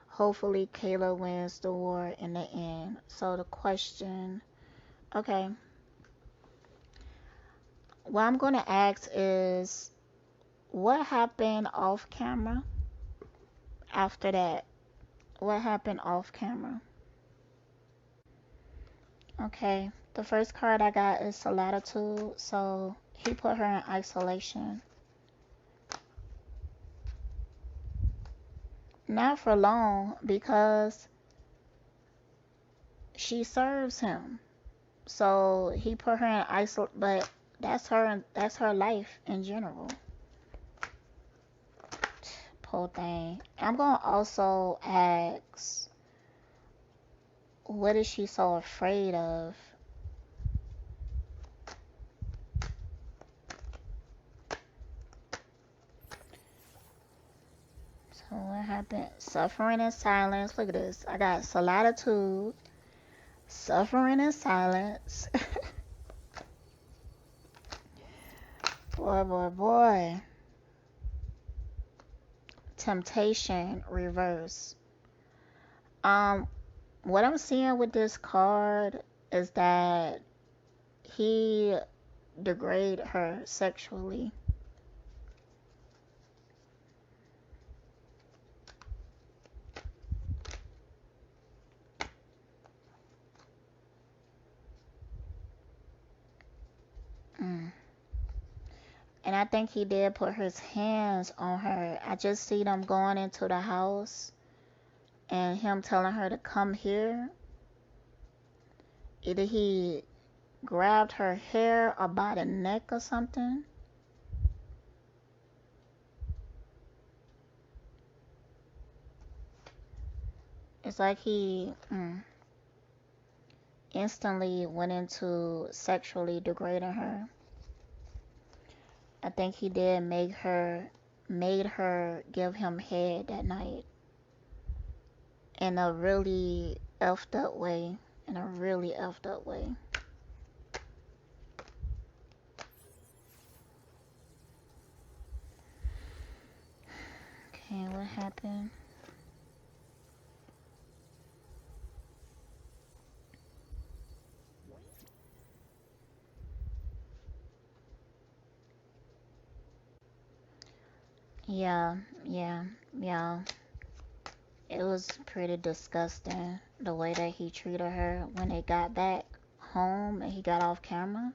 Hopefully, Kayla wins the war in the end. So, the question, okay, what I'm going to ask is what happened off camera after that? What happened off camera? Okay, the first card I got is Solitude, so he put her in isolation. Not for long because she serves him. So he put her in isolation, but That's her life in general. Poor thing. I'm gonna also ask, what is she so afraid of? So what happened? Suffering in silence. Look at this. I got solitude, suffering in silence. Boy, boy, boy. Temptation reverse. Um, what I'm seeing with this card is that he degraded her sexually. Mm. And I think he did put his hands on her. I just see them going into the house and him telling her to come here. Either he grabbed her hair or by the neck or something. It's like he instantly went into sexually degrading her. I think he did made her give him head that night in a really effed up way. In a really effed up way. Okay, what happened? Yeah, yeah, yeah. It was pretty disgusting the way that he treated her when they got back home and he got off camera.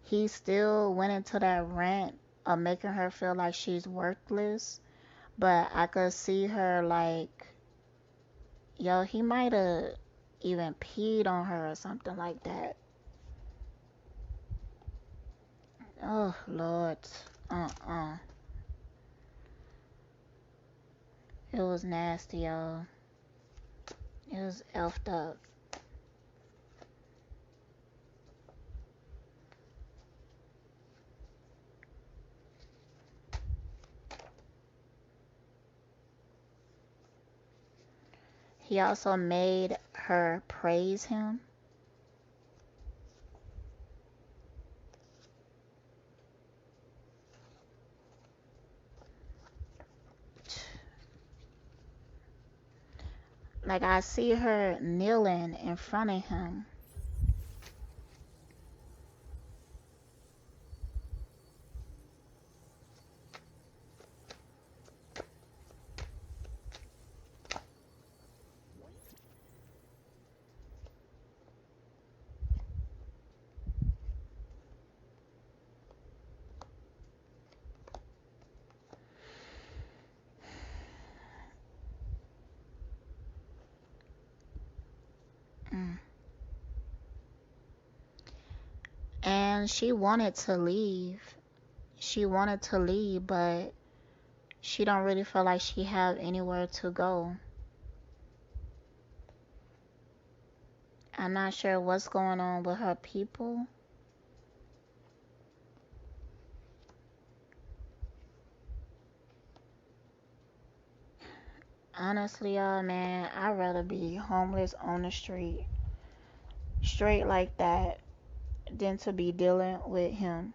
He still went into that rant of making her feel like she's worthless, but I could see her like, yo, he might have even peed on her or something like that. Oh, Lord. Uh-uh. It was nasty, y'all. It was effed up. He also made her praise him. Like I see her kneeling in front of him. Mm. And she wanted to leave. She wanted to leave, but she don't really feel like she have anywhere to go. I'm not sure what's going on with her people. Honestly, y'all, man, I'd rather be homeless on the street, straight like that, than to be dealing with him.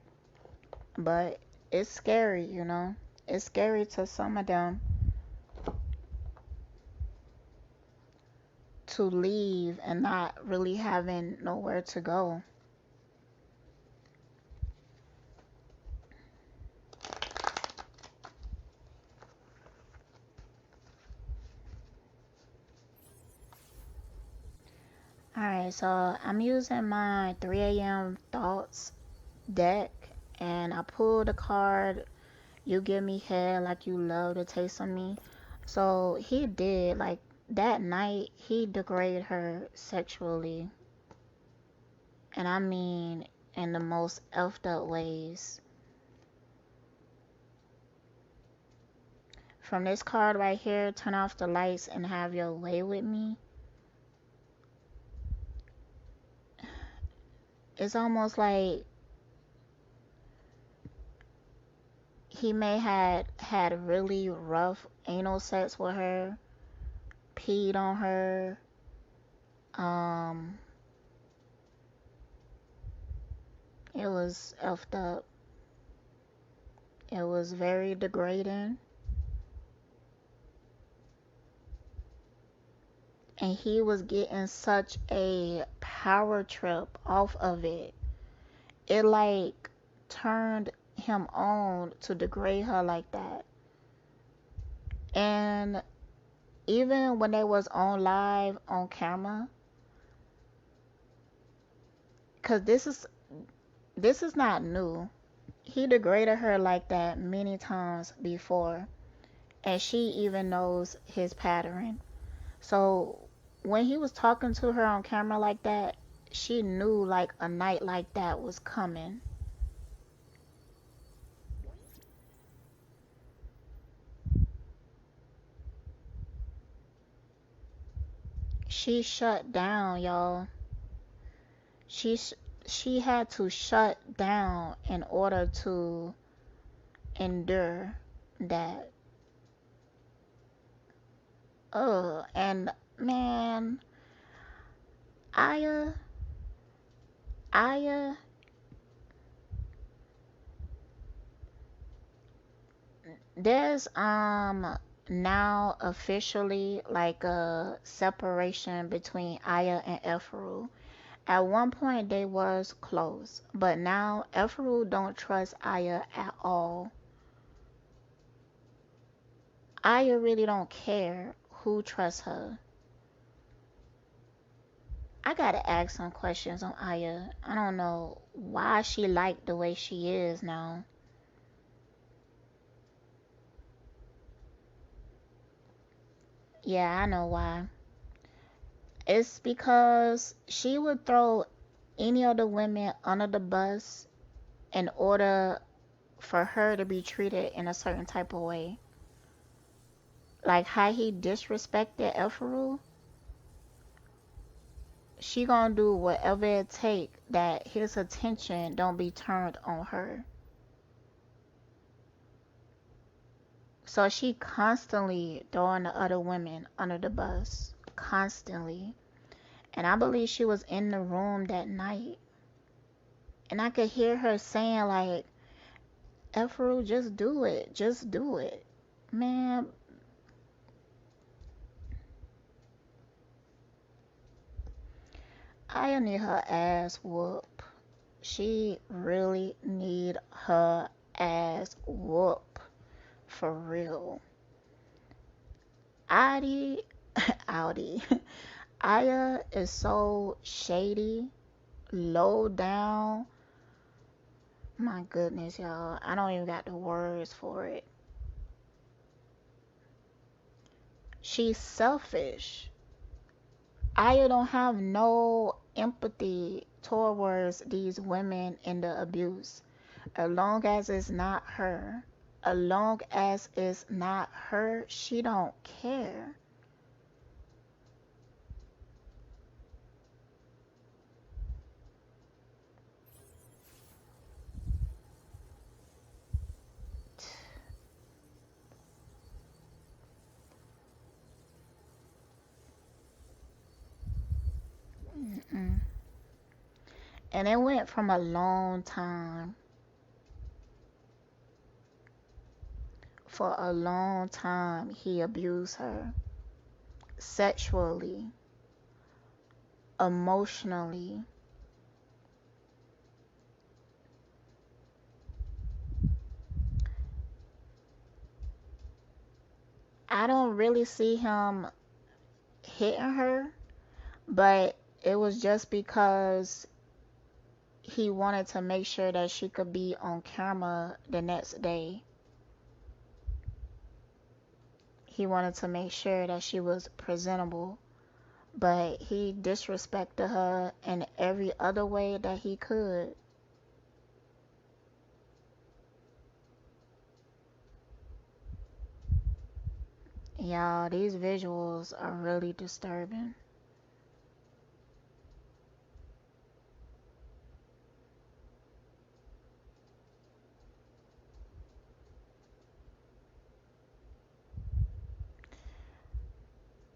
But it's scary, you know? It's scary to some of them to leave and not really having nowhere to go. Alright, so I'm using my 3 a.m. thoughts deck and I pulled a card, you give me head like you love the taste of me. So he did, like that night, he degraded her sexually. And I mean, in the most effed up ways. From this card right here, turn off the lights and have your way with me. It's almost like he may had really rough anal sex with her, peed on her, it was effed up. It was very degrading. And he was getting such a power trip off of it. It like turned him on to degrade her like that. And even when they was on live on camera, cause this is not new. He degraded her like that many times before, and she even knows his pattern. So when he was talking to her on camera like that, she knew like a night like that was coming. She shut down, y'all. She had to shut down in order to endure that. And man, Iyah, Iyah, there's now officially like a separation between Iyah and Efuru. At one point they was close, but now Efuru don't trust Iyah at all. Iyah really don't care who trusts her. I gotta ask some questions on Iyah. I don't know why she like the way she is now. Yeah, I know why. It's because she would throw any of the women under the bus in order for her to be treated in a certain type of way. Like how he disrespected Efuru, she gonna do whatever it take that his attention don't be turned on her. So she constantly throwing the other women under the bus. Constantly. And I believe she was in the room that night. And I could hear her saying like, Efuru, just do it. Just do it. Man. I need her ass whoop. She really need her ass whoop. For real. Audi. Iyah is so shady, low down. My goodness, y'all. I don't even got the words for it. She's selfish. Iyah don't have no empathy towards these women in the abuse. As long as it's not her. As long as it's not her, she don't care. Mm-mm. And it went from a long time. For a long time, he abused her. Sexually. Emotionally. I don't really see him hitting her, but it was just because he wanted to make sure that she could be on camera the next day. He wanted to make sure that she was presentable, but he disrespected her in every other way that he could. Y'all, these visuals are really disturbing.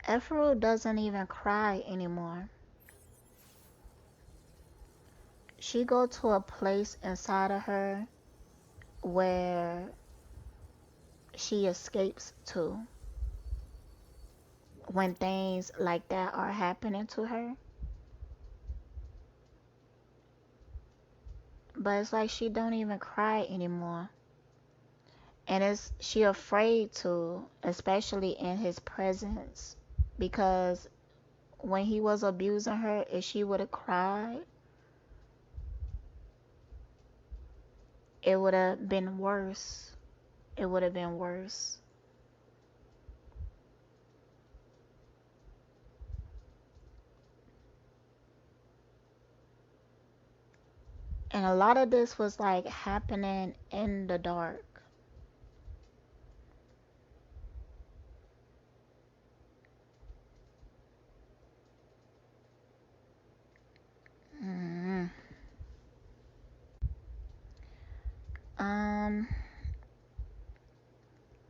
Efuru doesn't even cry anymore. She go to a place inside of her where she escapes to when things like that are happening to her. But it's like she don't even cry anymore. And it's she afraid to, especially in his presence. Because when he was abusing her, if she would have cried, it would have been worse. It would have been worse. And a lot of this was like happening in the dark. Mm. Um,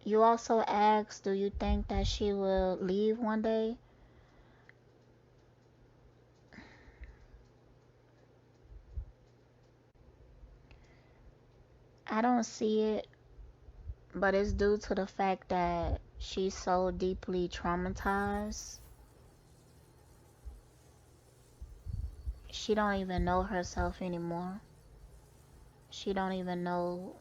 you also asked, do you think that she will leave one day? I don't see it, but it's due to the fact that she's so deeply traumatized. She don't even know herself anymore. She don't even know,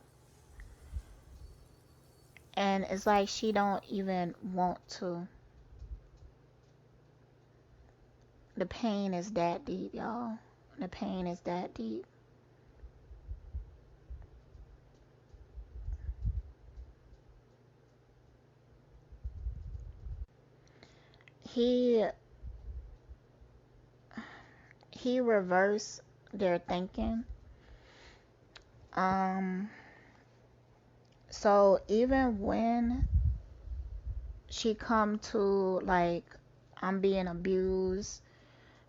and it's like she don't even want to. The pain is that deep, y'all. The pain is that deep. He he reversed their thinking. Um so even when she come to like, I'm being abused,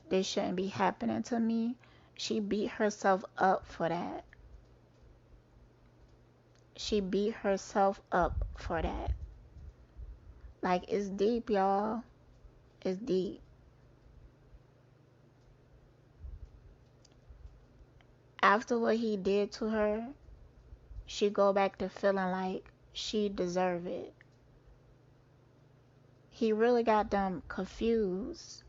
this shouldn't be happening to me, she beat herself up for that. She beat herself up for that. Like, it's deep, y'all. It's deep. After what he did to her, she go back to feeling like she deserved it. He really got them confused.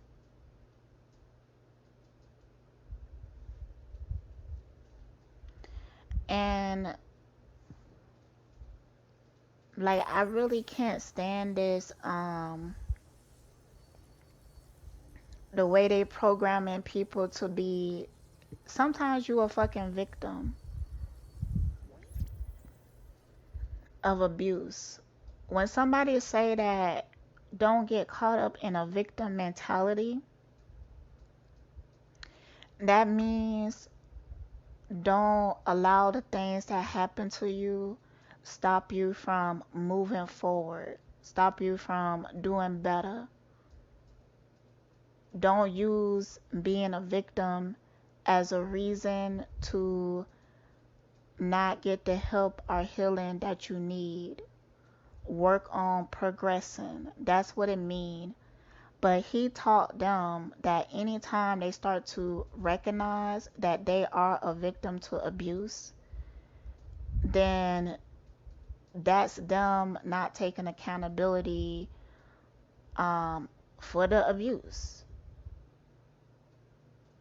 And like, I really can't stand this the way they programming people to be, sometimes you a fucking victim of abuse. When somebody say that, don't get caught up in a victim mentality, that means don't allow the things that happen to you stop you from moving forward, stop you from doing better. Don't use being a victim as a reason to not get the help or healing that you need. Work on progressing. That's what it means. But he taught them that anytime they start to recognize that they are a victim to abuse, then that's them not taking accountability for the abuse.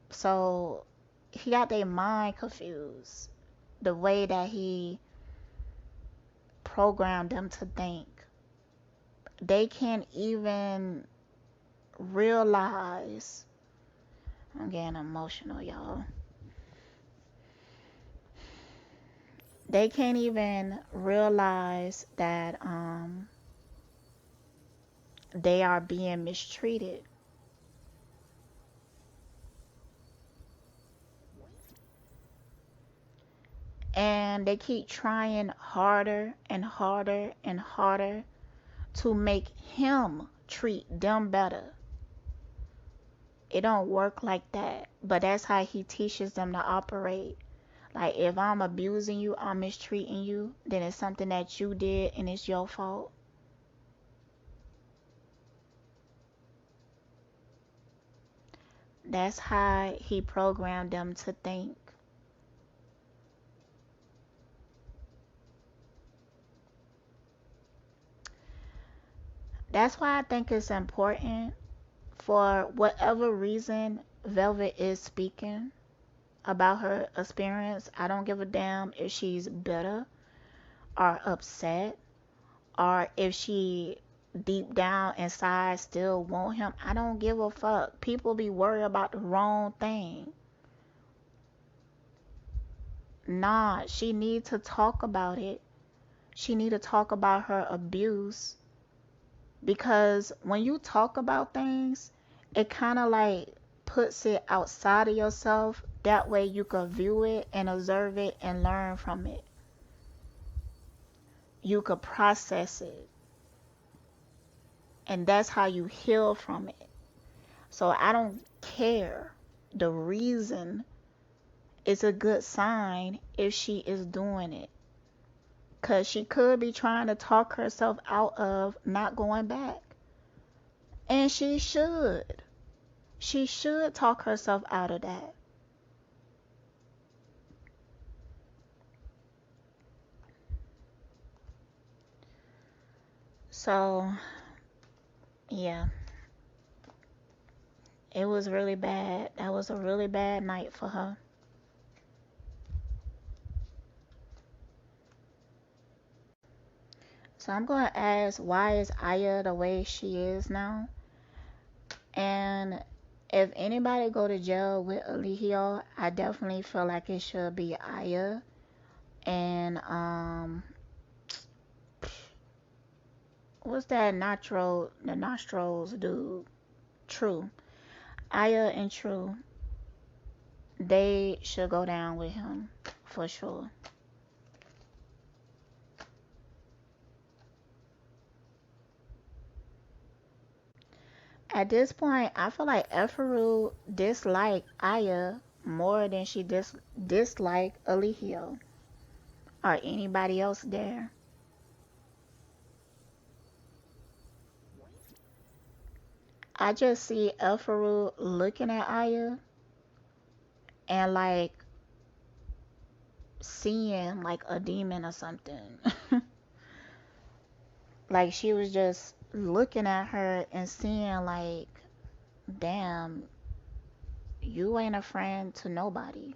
So he got their mind confused. The way that he programmed them to think. They can't even realize. I'm getting emotional, y'all. They can't even realize that they are being mistreated. And they keep trying harder and harder and harder to make him treat them better. It don't work like that. But that's how he teaches them to operate. Like, if I'm abusing you, I'm mistreating you, then it's something that you did and it's your fault. That's how he programmed them to think. That's why I think it's important, for whatever reason Velvet is speaking about her experience. I don't give a damn if she's bitter or upset, or if she deep down inside still want him. I don't give a fuck. People be worried about the wrong thing. Nah, she need to talk about it. She need to talk about her abuse, because when you talk about things, it kind of like puts it outside of yourself. That way you can view it and observe it and learn from it. You could process it, and that's how you heal from it. So I don't care the reason. It's a good sign if she is doing it, because she could be trying to talk herself out of not going back. And she should. She should talk herself out of that. So, yeah. It was really bad. That was a really bad night for her. So I'm going to ask, why is Iyah the way she is now? And if anybody go to jail with Eligio, I definitely feel like it should be Iyah. And what's that the nostrils dude? True. Iyah and True. They should go down with him for sure. At this point, I feel like Efuru disliked Iyah more than she disliked Eligio or anybody else there. I just see Efuru looking at Iyah and like seeing like a demon or something. Like, she was just looking at her and seeing like, damn, you ain't a friend to nobody.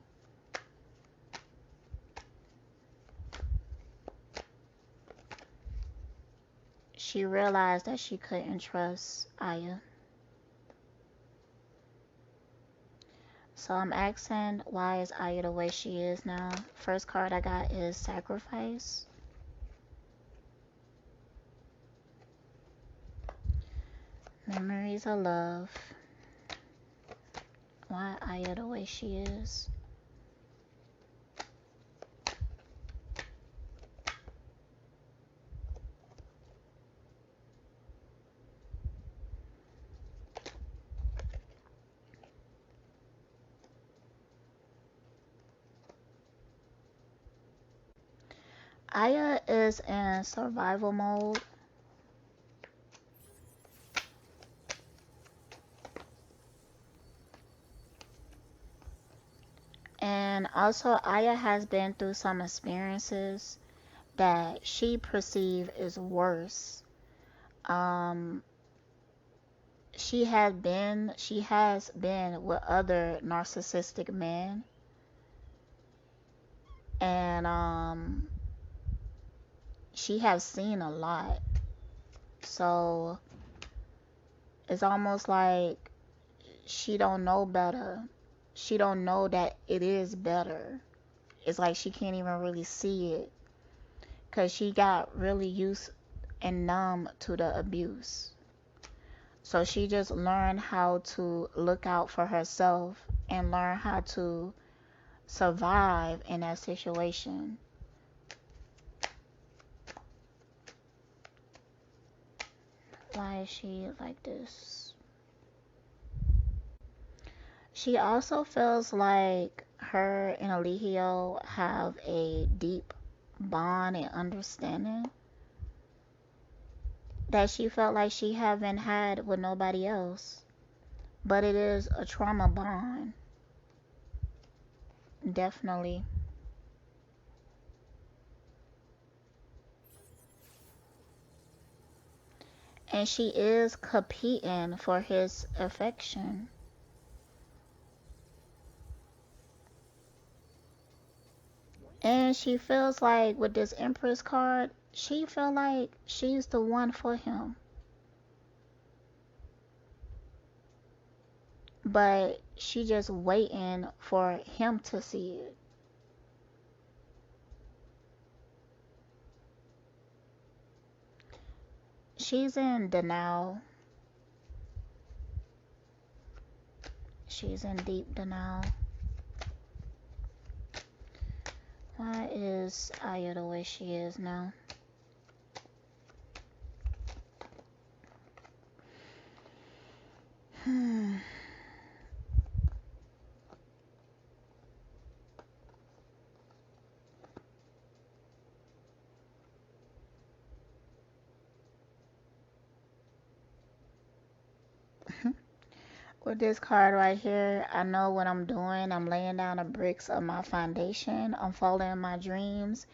She realized that she couldn't trust Iyah. So I'm asking, why is Iyah the way she is now? First card I got is Sacrifice. Memories of Love. Why Iyah the way she is? Iyah is in survival mode. And also, Iyah has been through some experiences that she perceives is worse. She has been with other narcissistic men, and she has seen a lot. So it's almost like she don't know better. She don't know that it is better. It's like she can't even really see it, because she got really used and numb to the abuse. So she just learned how to look out for herself and learn how to survive in that situation. Why is she like this? She also feels like her and Eligio have a deep bond and understanding that she felt like she haven't had with nobody else. But it is a trauma bond. Definitely. And she is competing for his affection. And she feels like with this Empress card, she feel like she's the one for him. But she just waiting for him to see it. She's in denial. She's in deep denial. Why is Iyah the way she is now? With this card right here, I know what I'm doing. I'm laying down the bricks of my foundation. I'm following my dreams.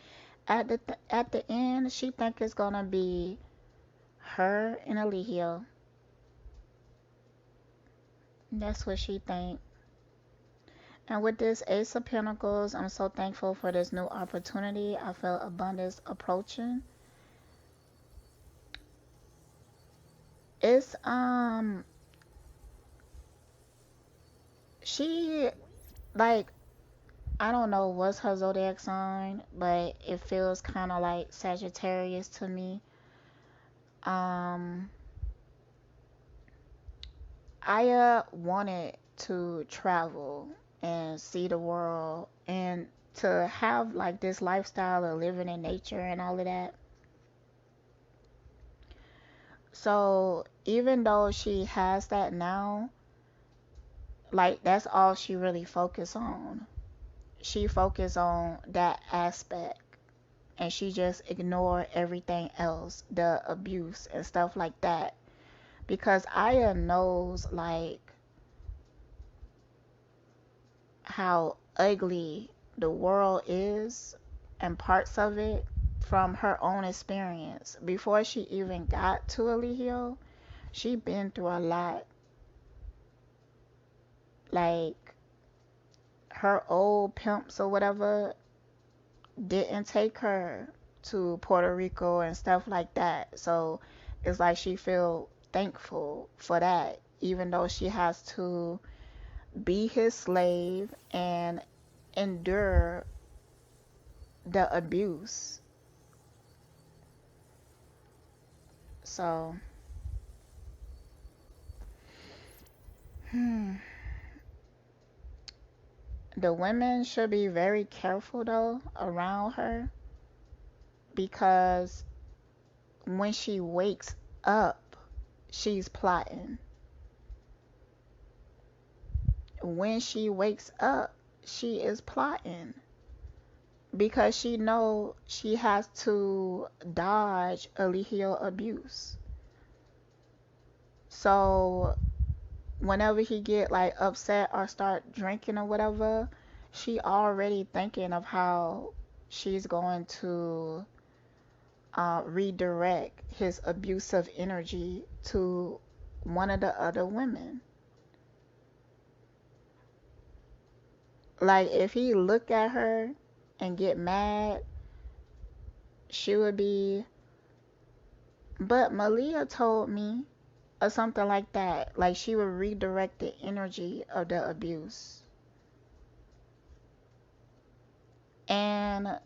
At the end, she think it's gonna be her and Eligio. That's what she think. And with this Ace of Pentacles, I'm so thankful for this new opportunity. I feel abundance approaching. It's she like I don't know what's her zodiac sign, but it feels kind of like Sagittarius to me. Um, Iyah wanted to travel and see the world and to have like this lifestyle of living in nature and all of that. So even though she has that now, like that's all she really focused on. She focused on that aspect and she just ignored everything else, the abuse and stuff like that. Because Iyah knows like how ugly the world is and parts of it from her own experience. Before she even got to Eligio, she been through a lot. Like her old pimps or whatever didn't take her to Puerto Rico and stuff like that. So it's like she feel thankful for that, even though she has to be his slave and endure the abuse. So, the women should be very careful though around her because when she wakes up, she's plotting. When she wakes up, she is plotting because she know she has to dodge Eligio abuse. So whenever he get like upset or start drinking or whatever, she already thinking of how she's going to redirect his abusive energy to one of the other women. Like if he look at her and get mad, she would be, but Malia told me, or something like that. Like she would redirect the energy of the abuse. And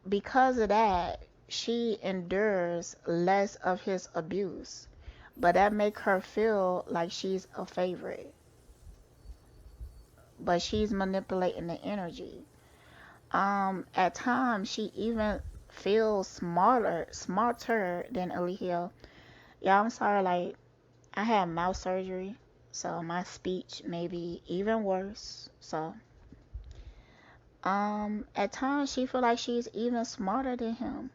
because of that, she endures less of his abuse. But that make her feel like she's a favorite. But she's manipulating the energy. At times she even feels smarter than Eligio. Yeah, I'm sorry, like I had mouth surgery, so my speech may be even worse. So, at times she feel like she's even smarter than him.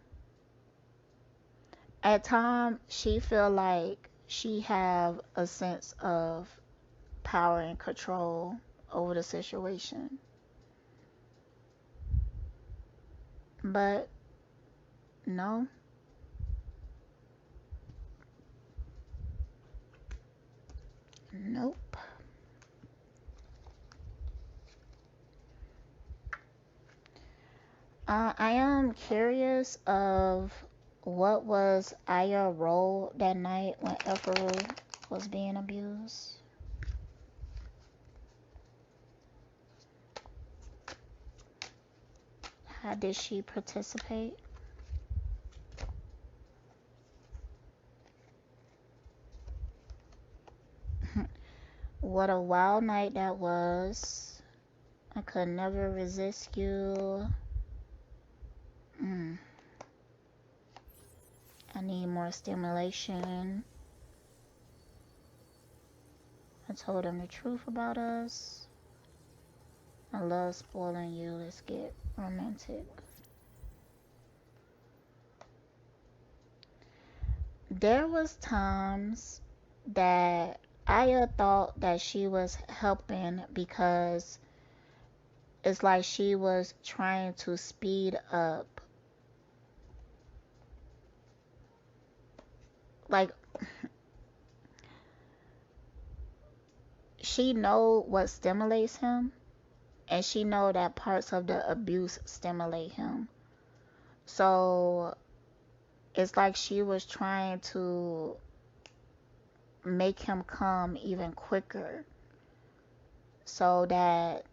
At times she feel like she have a sense of power and control over the situation. But no. Nope. I am curious of what was Iyah's role that night when Efuru was being abused. How did she participate? What a wild night that was. I could never resist you. I need more stimulation. I told him the truth about us. I love spoiling you. Let's get romantic. There was times that Iyah thought that she was helping because it's like she was trying to speed up. Like she know what stimulates him, and she know that parts of the abuse stimulate him. So it's like she was trying to make him come even quicker so that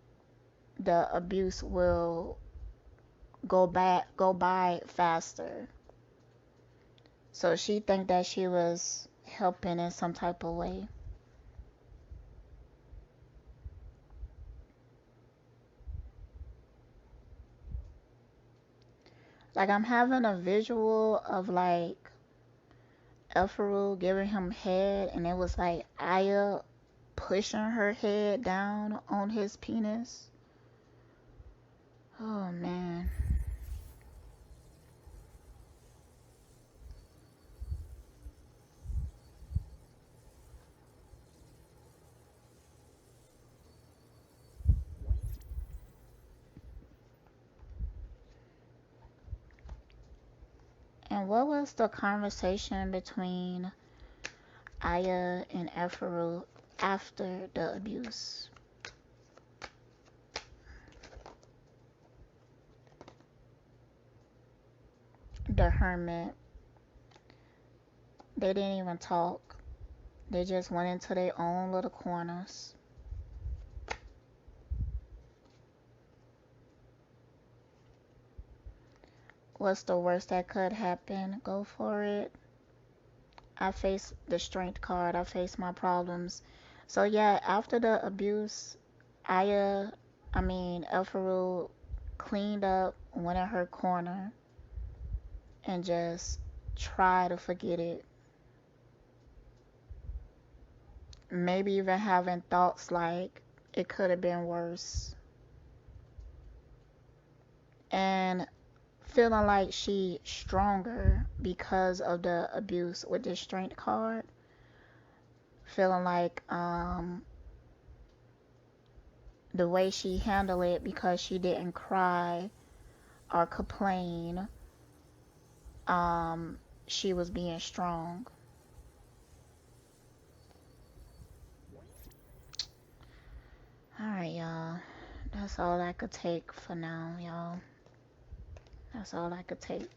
the abuse will go by faster. So she think that she was helping in some type of way. Like I'm having a visual of like Efuru giving him head, and it was like Iyah pushing her head down on his penis. Oh man. And what was the conversation between Iyah and Efuru after the abuse? The hermit. They didn't even talk. They just went into their own little corners. What's the worst that could happen? Go for it. I face the strength card. I face my problems. So yeah, after the abuse, Efuru cleaned up, went in her corner, and just try to forget it. Maybe even having thoughts like it could have been worse. And feeling like she stronger because of the abuse with the strength card. Feeling like the way she handled it, because she didn't cry or complain, she was being strong. Alright, y'all. That's all I could take for now, y'all. That's all I could take.